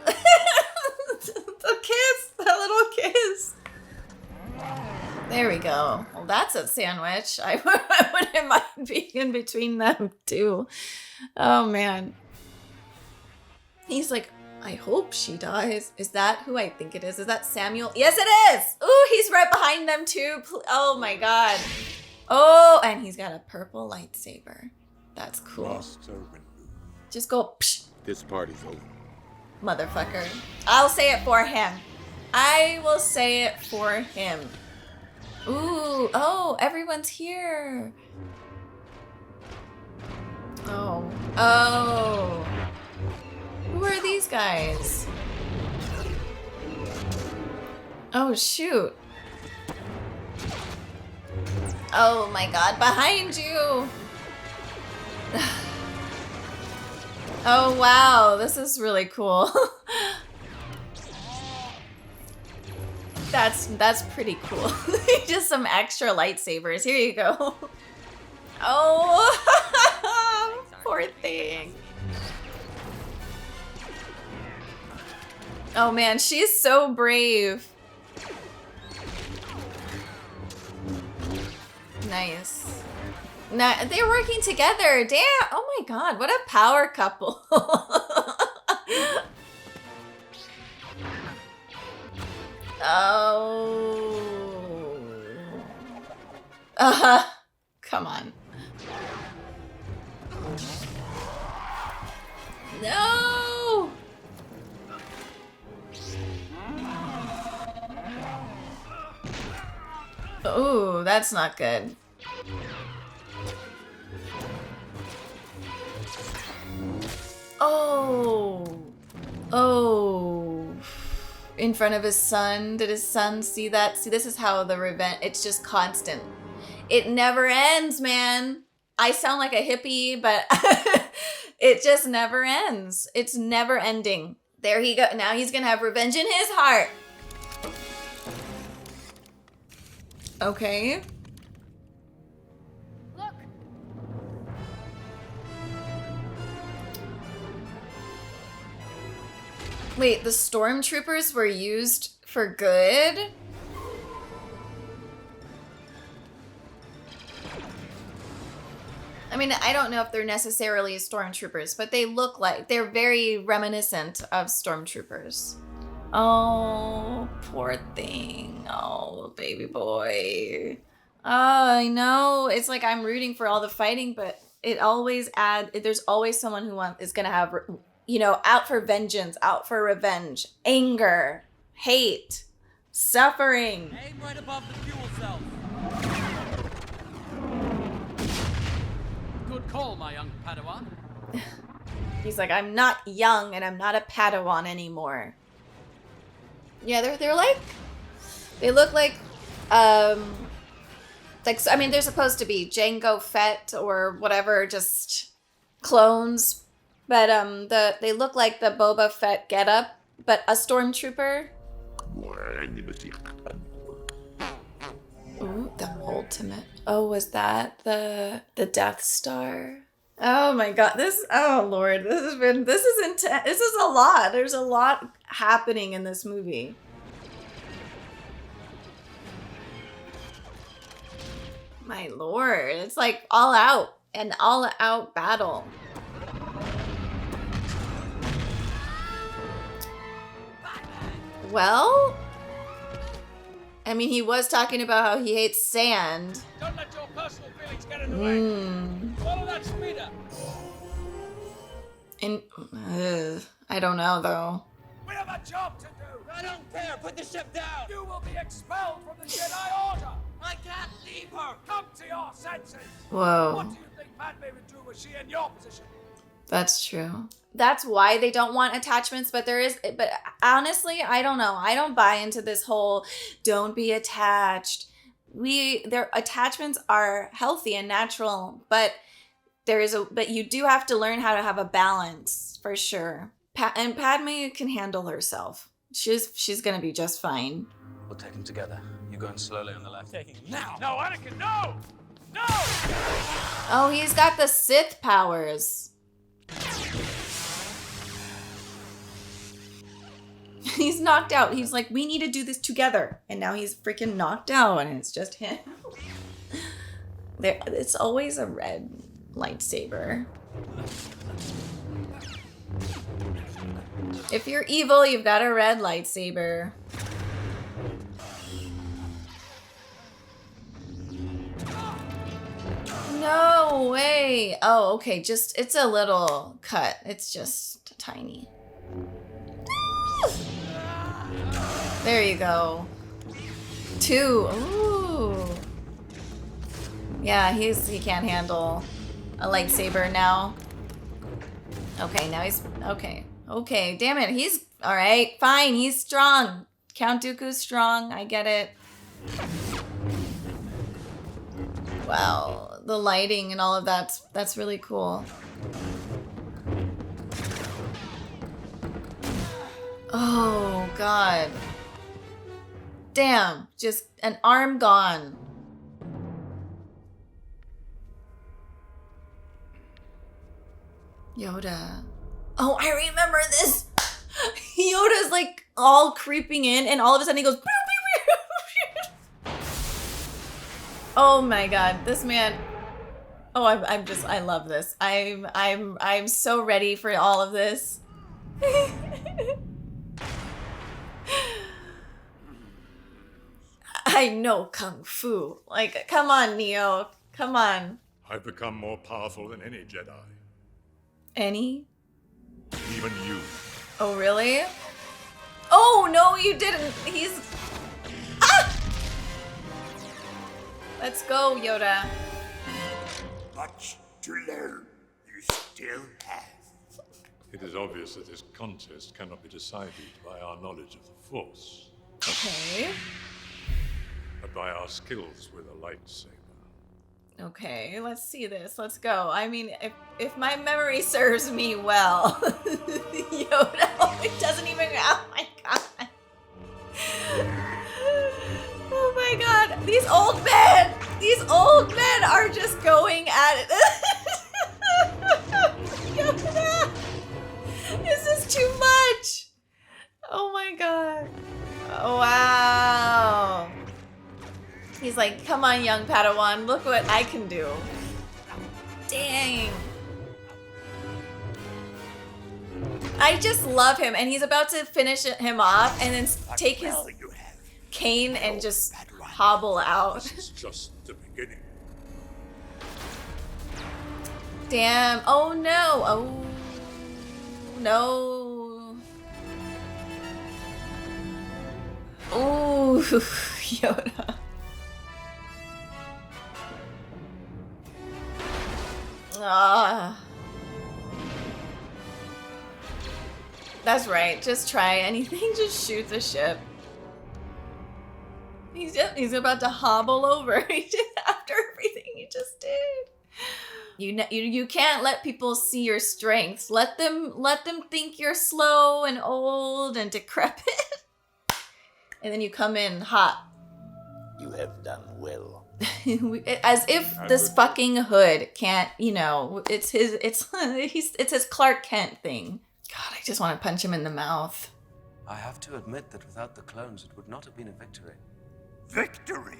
The kiss, that little kiss. There we go. Well, that's a sandwich. I wouldn't mind being in between them too. Oh man. He's like, I hope she dies. Is that who I think it is? Is that Samuel? Yes, it is. Ooh, he's right behind them too. Oh my god. Oh, and he's got a purple lightsaber. That's cool. Just go, psh, This party's over. motherfucker. I'll say it for him. I will say it for him. Ooh, oh, everyone's here. Oh, oh. Who are these guys? Oh, shoot. Oh my god, behind you! Oh wow, this is really cool. That's pretty cool. Just some extra lightsabers. Here you go. Oh, poor thing. Oh man, she's so brave. Nice. Now, they're working together. Damn. Oh my god, what a power couple. Oh. Come on. No. Ooh, that's not good. Oh. Oh. In front of his son. Did his son see that? See, this is how the revenge, it's just constant. It never ends, man. I sound like a hippie, but it just never ends. It's never ending. There he go. Now he's gonna have revenge in his heart. Okay. Look. Wait, the stormtroopers were used for good? I mean, I don't know if they're necessarily stormtroopers, but they look like, they're very reminiscent of stormtroopers. Oh, poor thing. Oh, baby boy. Oh, I know. It's like I'm rooting for all the fighting, but it always there's always someone who is going to have, you know, out for vengeance, out for revenge, anger, hate, suffering. Aim right above the fuel cell. Good call, my young Padawan. He's like, I'm not young and I'm not a Padawan anymore. Yeah, they're like, they look like I mean, they're supposed to be Jango Fett or whatever, just clones. But they look like the Boba Fett getup, but a stormtrooper. Ooh, the ultimate. Oh, was that the Death Star? Oh my god, oh lord, this is intense. This is a lot. There's a lot happening in this movie. My lord, it's like all out, an all out battle. Well, I mean, he was talking about how he hates sand. Don't let your personal feelings get in the way. Follow that speeder. And I don't know though. We have a job to do. I don't care. Put the ship down. You will be expelled from the Jedi Order. I can't leave her. Come to your senses. Whoa. What do you think Padme would do was she in your position? That's true. That's why they don't want attachments, but honestly, I don't know. I don't buy into this whole don't be attached. Their attachments are healthy and natural, but but you do have to learn how to have a balance for sure. And Padme can handle herself. She's gonna be just fine. We'll take him together. You going slowly on the left. Taking now. No, Anakin, no! No! Oh, he's got the Sith powers. He's knocked out. He's like, we need to do this together. And now he's freaking knocked out and it's just him. It's always a red lightsaber. If you're evil, you've got a red lightsaber. No way. Oh, okay. It's a little cut. It's just tiny. There you go. 2. Ooh. Yeah, he can't handle a lightsaber now. Okay, now he's okay. Okay, damn it. He's all right. Fine, he's strong. Count Dooku's strong. I get it. Wow, the lighting and all of that's really cool. Oh god. Damn, just an arm gone. Yoda. Oh, I remember this. Yoda's like all creeping in and all of a sudden he goes oh my god, this man. Oh, I love this. I'm so ready for all of this. I know Kung Fu. Like, come on, Neo. Come on. I've become more powerful than any Jedi. Any? Even you. Oh, really? Oh, no, you didn't. He's... Ah! Let's go, Yoda. Much to learn. You still have. It is obvious that this contest cannot be decided by our knowledge of the Force. Okay. But by our skills with a lightsaber. Okay, let's see this. Let's go. I mean, if my memory serves me well, Yoda, it doesn't even. Oh my god. Oh my god. These old men are just going at it. Yoda, this is too much. Oh my god. Oh, wow. He's like, come on, young Padawan, look what I can do. Dang. I just love him, and he's about to finish him off and then take his cane and just hobble out. This is just the beginning. Damn. Oh no. Oh no. Ooh, Yoda. Ah. That's right. Just try anything. Just shoot the ship. He's about to hobble over after everything you just did. You can't let people see your strengths. Let them think you're slow and old and decrepit. And then you come in hot. You have done well. As if this fucking hood can't, it's his Clark Kent thing. God, I just want to punch him in the mouth. I have to admit that without the clones, it would not have been a victory. Victory?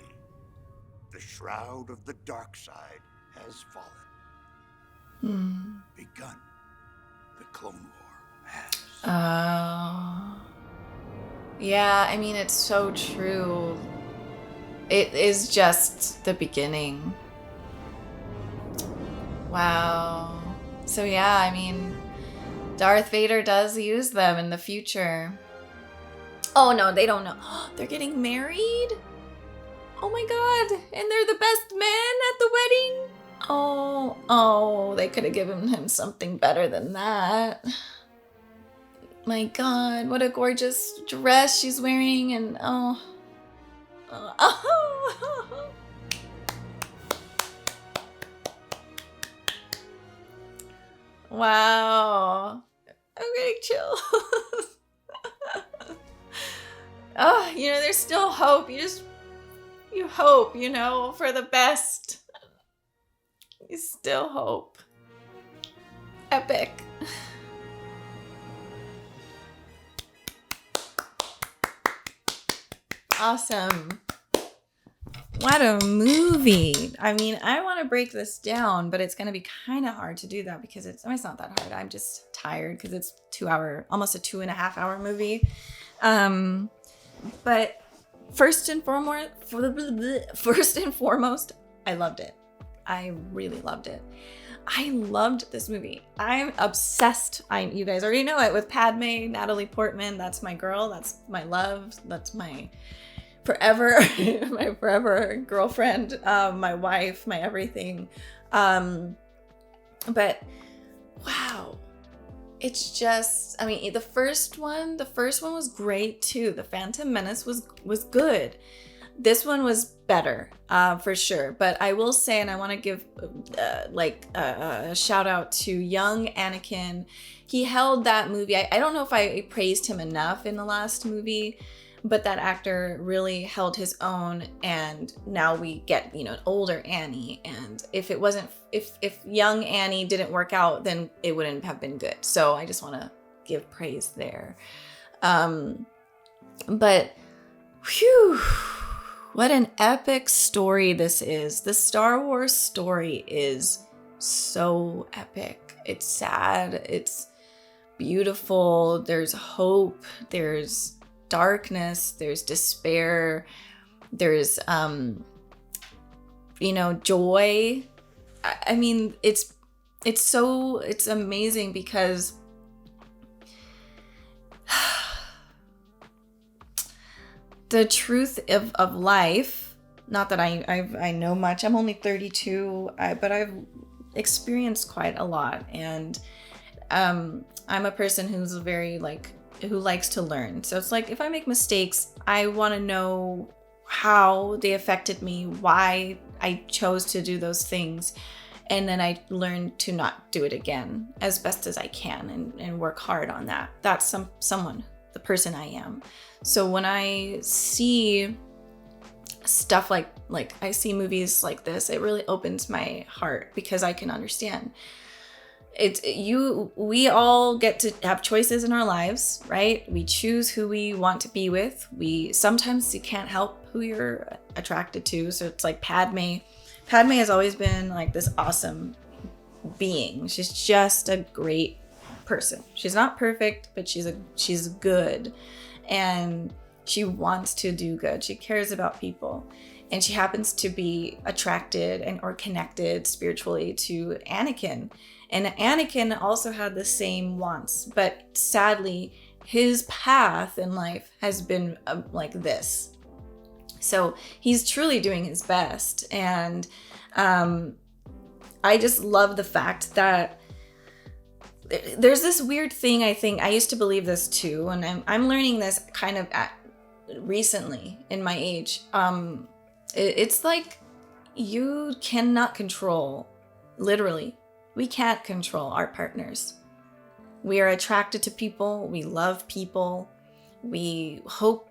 The shroud of the dark side has fallen. Begun. The Clone War has. Oh. Yeah, I mean, it's so true. It is just the beginning. Wow. So yeah, I mean, Darth Vader does use them in the future. Oh no, they don't know. They're getting married? Oh my god, and they're the best man at the wedding? Oh, they could have given him something better than that. My god, what a gorgeous dress she's wearing, and oh. Wow. I'm getting chills. Oh, you know, there's still hope. You hope, you know, for the best. You still hope. Epic. Awesome. What a movie. I mean, I want to break this down, but it's going to be kind of hard to do that because it's not that hard. I'm just tired because it's almost a 2.5 hour movie. But first and foremost, I loved it. I really loved it. I loved this movie. I'm obsessed. You guys already know it with Padme, Natalie Portman. That's my girl. That's my love. That's my forever, my forever girlfriend, my wife, my everything. But wow, it's just, I mean, the first one was great too. The Phantom Menace was good. This one was better, for sure. But I will say, and I want to give a shout out to young Anakin. He held that movie. I don't know if I praised him enough in the last movie, but that actor really held his own. And now we get, you know, an older Annie. And if young Annie didn't work out, then it wouldn't have been good. So I just want to give praise there. But whew. What an epic story this is. The Star Wars story is so epic. It's sad. It's beautiful. There's hope. There's darkness. There's despair. There's, joy. I mean, it's amazing because the truth of life, not that I know much, I'm only 32, but I've experienced quite a lot. And I'm a person who's who likes to learn. So it's like, if I make mistakes, I want to know how they affected me, why I chose to do those things. And then I learn to not do it again as best as I can and work hard on that. That's the person I am. So when I see stuff like I see movies like this, it really opens my heart because I can understand. We all get to have choices in our lives, right? We choose who we want to be with. Sometimes you can't help who you're attracted to. So it's like Padme. Padme has always been like this awesome being. She's just a great person. She's not perfect, but she's good. And she wants to do good. She cares about people. And she happens to be attracted or connected spiritually to Anakin. And Anakin also had the same wants. But sadly, his path in life has been like this. So he's truly doing his best. And I just love the fact that there's this weird thing. I think I used to believe this too, and I'm learning this kind of recently in my age. It's like you cannot control, literally, we can't control our partners. We are attracted to people. We love people. We hope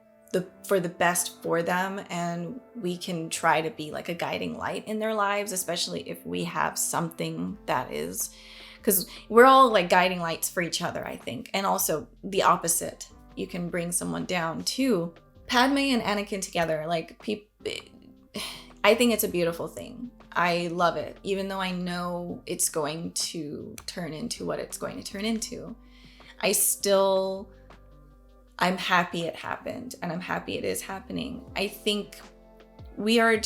for the best for them, and we can try to be like a guiding light in their lives, especially if we have something that is. Because we're all like guiding lights for each other, I think. And also the opposite. You can bring someone down too. Padme and Anakin together, I think it's a beautiful thing. I love it, even though I know it's going to turn into what it's going to turn into. I'm happy it happened, and I'm happy it is happening. I think we are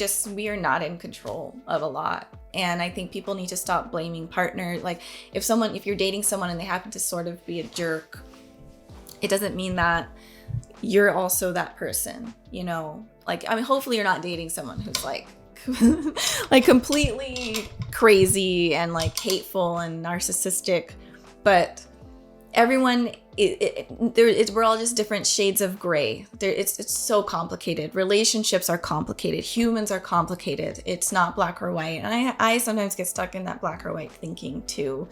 not in control of a lot. And I think people need to stop blaming partners. Like if you're dating someone and they happen to sort of be a jerk, it doesn't mean that you're also that person, you know? Like, I mean, hopefully you're not dating someone who's like, like completely crazy and like hateful and narcissistic, but everyone, we're all just different shades of gray. It's so complicated. Relationships are complicated. Humans are complicated. It's not black or white. And I sometimes get stuck in that black or white thinking too.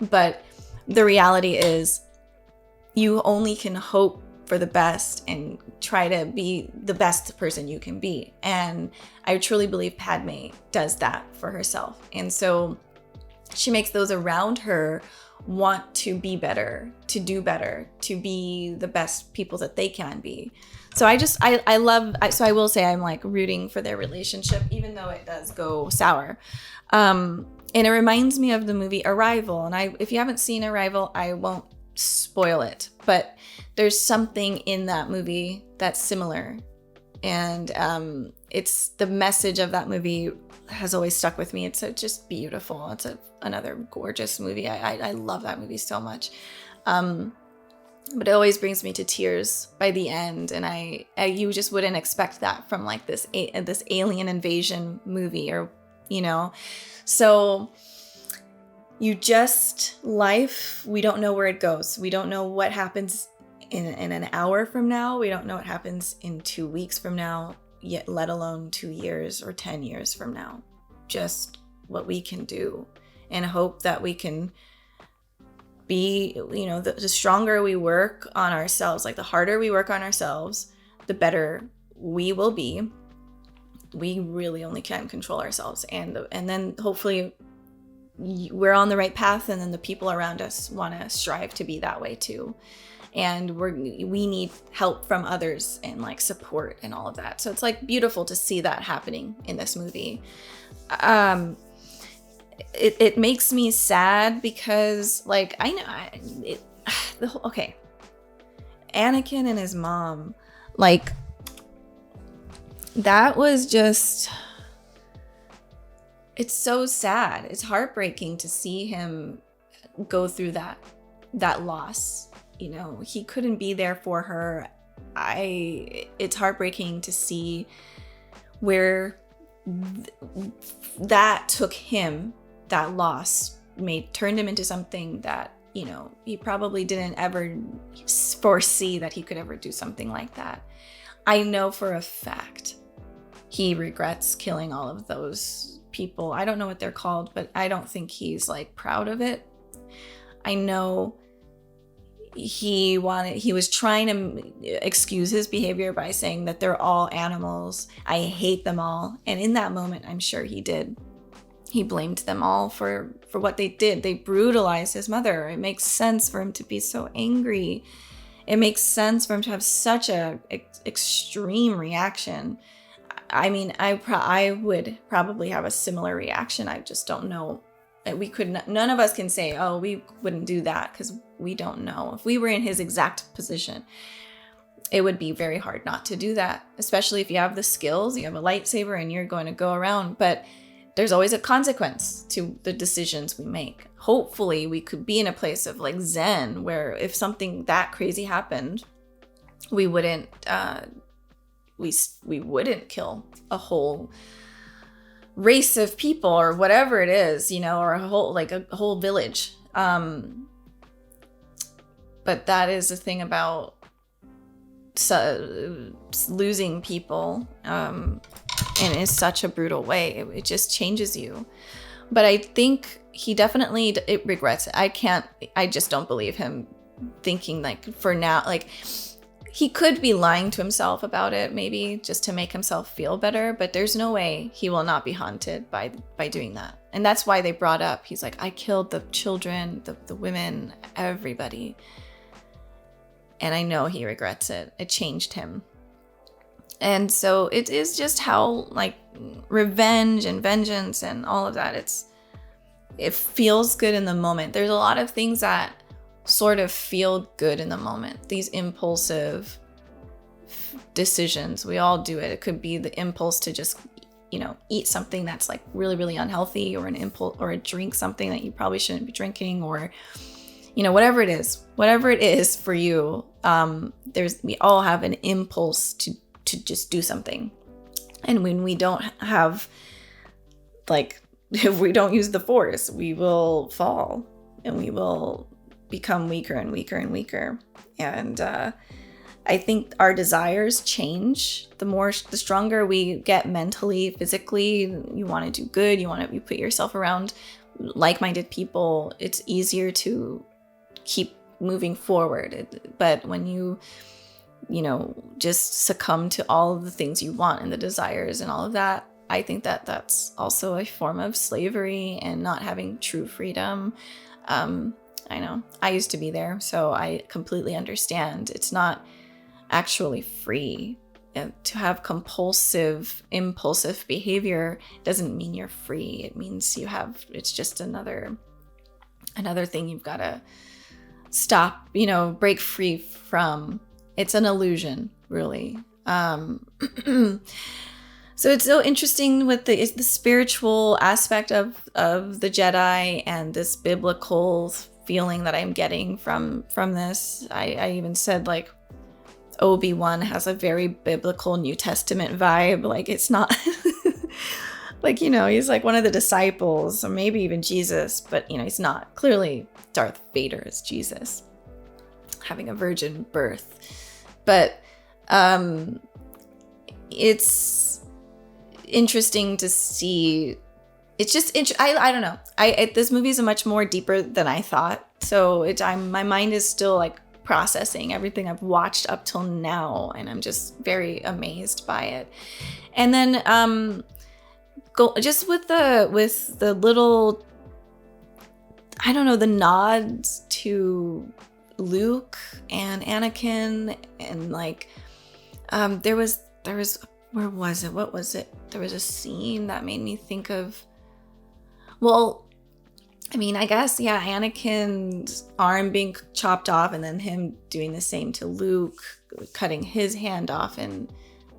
But the reality is you only can hope for the best and try to be the best person you can be. And I truly believe Padme does that for herself. And so she makes those around her want to be better, to do better, to be the best people that they can be. So I will say I'm like rooting for their relationship, even though it does go sour. And it reminds me of the movie Arrival. And if you haven't seen Arrival, I won't spoil it, but there's something in that movie that's similar. And it's the message of that movie has always stuck with me. It's just beautiful. It's another gorgeous movie. I love that movie so much. But it always brings me to tears by the end. And you just wouldn't expect that from like this alien invasion movie, or, you know. So life, we don't know where it goes. We don't know what happens in an hour from now. We don't know what happens in 2 weeks from now, yet let alone 2 years or 10 years from now. Just what we can do, and hope that we can be, you know, the stronger we work on ourselves, like the harder we work on ourselves, the better we will be. We really only can control ourselves, and then hopefully we're on the right path, and then the people around us want to strive to be that way too. And we need help from others and like support and all of that. So it's like beautiful to see that happening in this movie. It makes me sad because like I know okay, Anakin and his mom, like that was just, it's so sad. It's heartbreaking to see him go through that loss. You know, he couldn't be there for her. It's heartbreaking to see where that took him, that loss turned him into something that, you know, he probably didn't ever foresee that he could ever do something like that. I know for a fact he regrets killing all of those people. I don't know what they're called, but I don't think he's like proud of it. I know he was trying to excuse his behavior by saying that they're all animals. I hate them all. And in that moment, I'm sure he did. He blamed them all for what they did. They brutalized his mother. It makes sense for him to be so angry. It makes sense for him to have such a extreme reaction. I mean, I would probably have a similar reaction. I just don't know. None of us can say, oh, we wouldn't do that, because we don't know. If we were in his exact position, it would be very hard not to do that, especially if you have the skills, you have a lightsaber, and you're going to go around. But there's always a consequence to the decisions we make. Hopefully we could be in a place of like Zen, where if something that crazy happened, we wouldn't we wouldn't kill a whole race of people or whatever it is, you know, or a whole village. But that is the thing about losing people, and it's such a brutal way. It just changes you. But I think he definitely regrets it. I just don't believe him thinking like for now, like he could be lying to himself about it, maybe just to make himself feel better, but there's no way he will not be haunted by doing that. And that's why they brought up, he's like, I killed the children, the women, everybody. And I know he regrets it. It changed him. And so it is just how like revenge and vengeance and all of that, it feels good in the moment. There's a lot of things that sort of feel good in the moment. These impulsive decisions, we all do it. It could be the impulse to just, eat something that's like really, really unhealthy, or an impulse, or drink something that you probably shouldn't be drinking, or whatever it is for you. We all have an impulse to just do something. And when we don't have, like, if we don't use the force, we will fall and we will become weaker and weaker and weaker. And I think our desires change the stronger we get mentally, physically. You want to do good. You put yourself around like-minded people. It's easier to keep moving forward. But when you just succumb to all of the things you want and the desires and all of that, I think that that's also a form of slavery and not having true freedom. I know I used to be there, so I completely understand. It's not actually free. To have compulsive, impulsive behavior doesn't mean you're free. It means it's just another thing you've got to stop, break free from. It's an illusion, really. So it's so interesting with the spiritual aspect of the Jedi and this biblical feeling that I'm getting from this. I even said, like, Obi-Wan has a very biblical New Testament vibe. Like, it's not like, he's like one of the disciples, or maybe even Jesus, but he's not. Clearly Darth Vader is Jesus, having a virgin birth. But it's interesting to see. It's just I don't know. This movie is much more deeper than I thought. So my mind is still like processing everything I've watched up till now, and I'm just very amazed by it. And then go just with the little, I don't know, the nods to Luke and Anakin, and like there was where was it? What was it? There was a scene that made me think of, well, I mean, I guess, yeah, Anakin's arm being chopped off, and then him doing the same to Luke, cutting his hand off in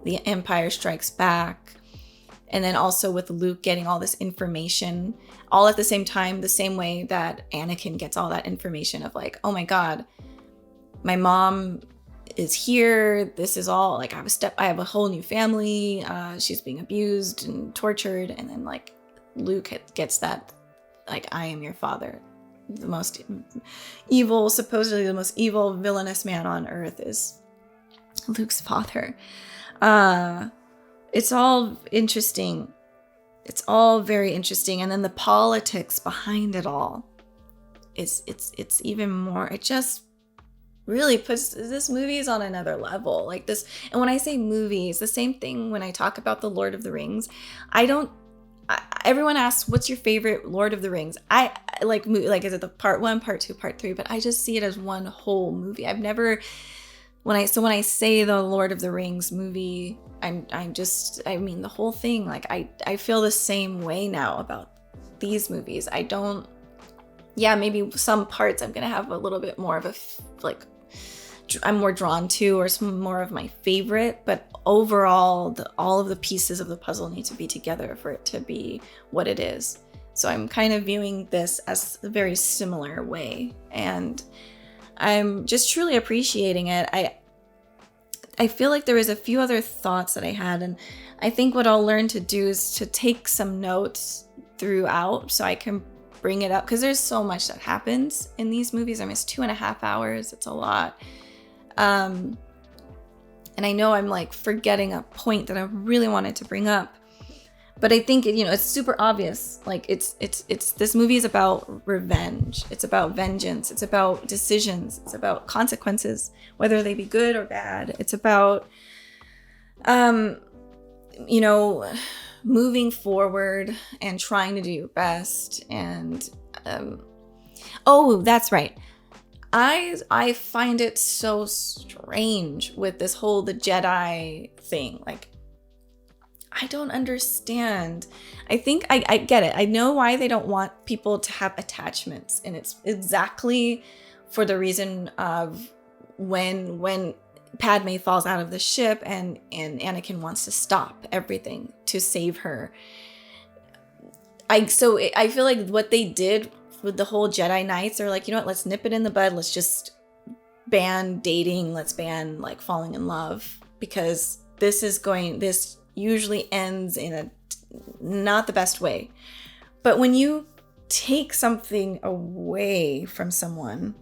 The Empire Strikes Back. And then also with Luke getting all this information all at the same time, the same way that Anakin gets all that information of like, oh my God, my mom is here. This is all like, I have a whole new family. She's being abused and tortured. And then like Luke gets that, like, I am your father. The most evil, supposedly the most evil, villainous man on earth is Luke's father. It's all interesting. It's all very interesting. And then the politics behind it all it's even more. It just really puts this movie's on another level. Like this, and when I say movies, the same thing when I talk about the Lord of the Rings. Everyone asks, what's your favorite Lord of the Rings? I like, is it the part 1, part 2, part 3? But I just see it as one whole movie. I've never, when I say the Lord of the Rings movie, I mean the whole thing. Like I feel the same way now about these movies. Maybe some parts I'm gonna have a little bit more of a I'm more drawn to, or some more of my favorite, but overall all of the pieces of the puzzle need to be together for it to be what it is. So I'm kind of viewing this as a very similar way, and I'm just truly appreciating it. I feel like there was a few other thoughts that I had, and I think what I'll learn to do is to take some notes throughout so I can bring it up, because there's so much that happens in these movies. I mean, it's 2.5 hours. It's a lot. And I know I'm like forgetting a point that I really wanted to bring up, but I think it's super obvious. Like it's this movie is about revenge. It's about vengeance. It's about decisions. It's about consequences, whether they be good or bad. It's about moving forward and trying to do your best. And oh, that's right. I find it so strange with this whole the Jedi thing. Like, I don't understand. I think I get it. I know why they don't want people to have attachments, and it's exactly for the reason of when Padme falls out of the ship and Anakin wants to stop everything to save her. I feel like what they did with the whole Jedi Knights are like, you know what, let's nip it in the bud. Let's just ban dating. Let's ban like falling in love, because this usually ends in a not the best way. But when you take something away from someone,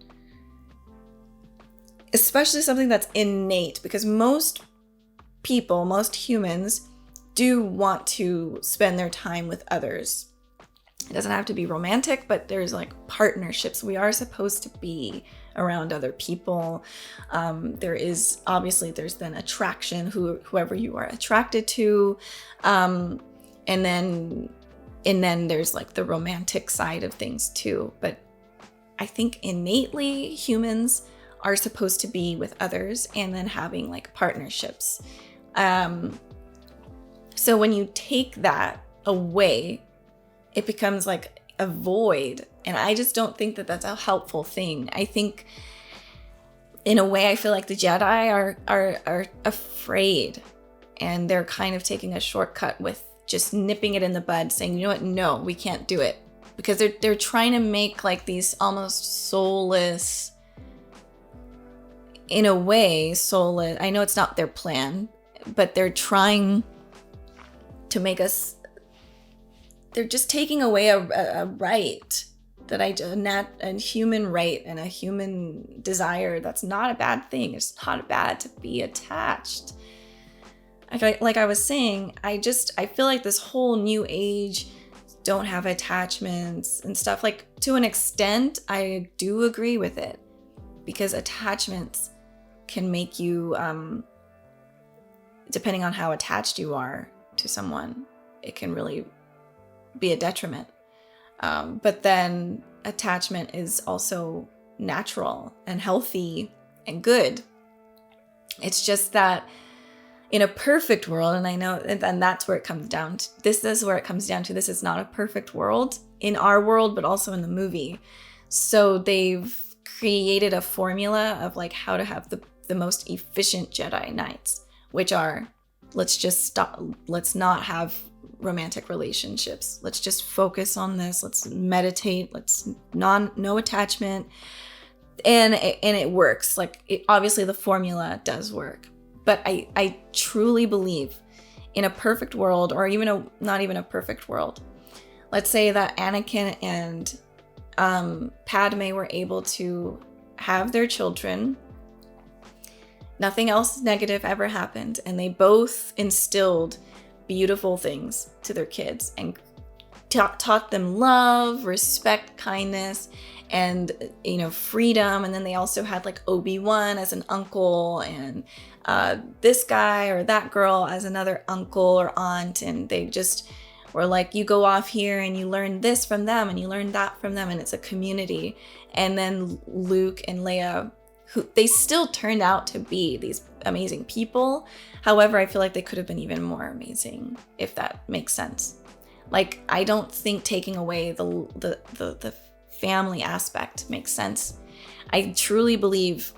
especially something that's innate, because most people, most humans do want to spend their time with others. It doesn't have to be romantic, but there's like partnerships. We are supposed to be around other people. There's then attraction, whoever you are attracted to. And then there's like the romantic side of things too. But I think innately humans are supposed to be with others and then having like partnerships. So when you take that away, it becomes like a void. And I just don't think that that's a helpful thing. I think in a way, I feel like the Jedi are afraid, and they're kind of taking a shortcut with just nipping it in the bud, saying, you know what, no, we can't do it. Because they're trying to make like these almost soulless, in a way, soulless. I know it's not their plan, but they're trying to make us, they're just taking away a right that a human right and a human desire. That's not a bad thing. It's not bad to be attached. Like I was saying, I feel like this whole new age don't have attachments and stuff, like to an extent, I do agree with it, because attachments can make you, depending on how attached you are to someone, it can really be a detriment. But then attachment is also natural and healthy and good. It's just that in a perfect world, and I know, and that's where it comes down to, this is where it comes down to, this is not a perfect world in our world, but also in the movie. So they've created a formula of like how to have the most efficient Jedi Knights, which are, let's not have romantic relationships. Let's just focus on this. Let's meditate. No attachment. And it works. Like, obviously the formula does work. But I truly believe in a perfect world, or even not even a perfect world. Let's say that Anakin and Padme were able to have their children. Nothing else negative ever happened. And they both instilled beautiful things to their kids and taught them love, respect, kindness, and freedom. And then they also had like Obi-Wan as an uncle, and this guy or that girl as another uncle or aunt, and they just were like, you go off here and you learn this from them and you learn that from them, and it's a community. And then Luke and Leia, who they still turned out to be these amazing people. However, I feel like they could have been even more amazing, if that makes sense. Like, I don't think taking away the family aspect makes sense. I truly believe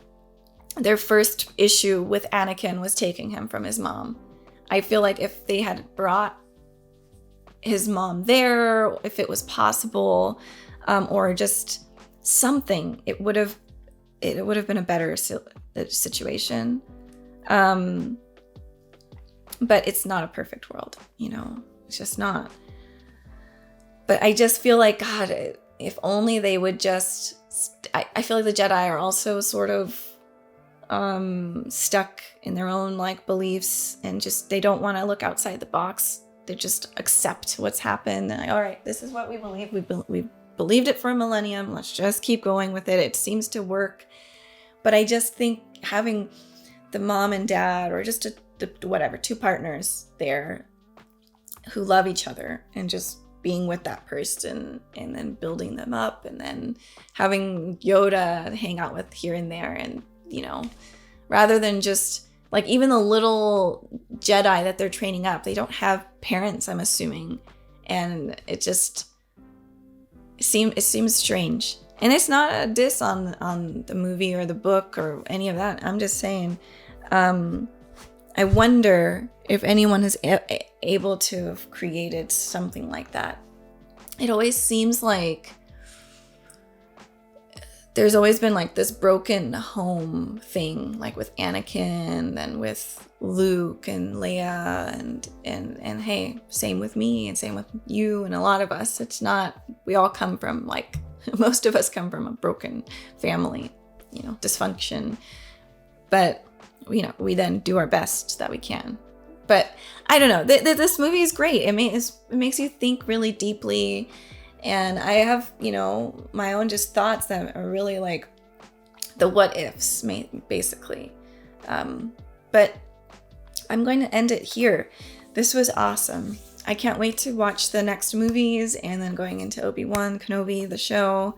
their first issue with Anakin was taking him from his mom. I feel like if they had brought his mom there, if it was possible, or just something, it would have been a better situation. But it's not a perfect world, it's just not. But I just feel like, God, if only they would just, I feel like the Jedi are also sort of stuck in their own like beliefs, and just, they don't want to look outside the box. They just accept what's happened. And all right, this is what we believe. We believed it for a millennium. Let's just keep going with it. It seems to work. But I just think having the mom and dad, or just two partners there who love each other and just being with that person and then building them up, and then having Yoda hang out with here and there, and you know, rather than just like even the little Jedi that they're training up, they don't have parents, I'm assuming, and it seems strange. And it's not a diss on the movie or the book or any of that. I'm just saying, I wonder if anyone is able to have created something like that. It always seems like there's always been like this broken home thing, like with Anakin and with Luke and Leia and hey, same with me and same with you and a lot of us. It's not, we all come from like, most of us come from a broken family, you know, dysfunction. But, you know, we then do our best that we can. But I don't know, this movie is great. It makes you think really deeply. And I have, you know, my own just thoughts that are really like the what ifs, basically. But I'm going to end it here. This was awesome. I can't wait to watch the next movies, and then going into Obi-Wan Kenobi, the show.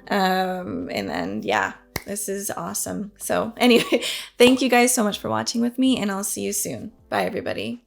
And then, yeah, this is awesome. So anyway, thank you guys so much for watching with me, and I'll see you soon. Bye, everybody.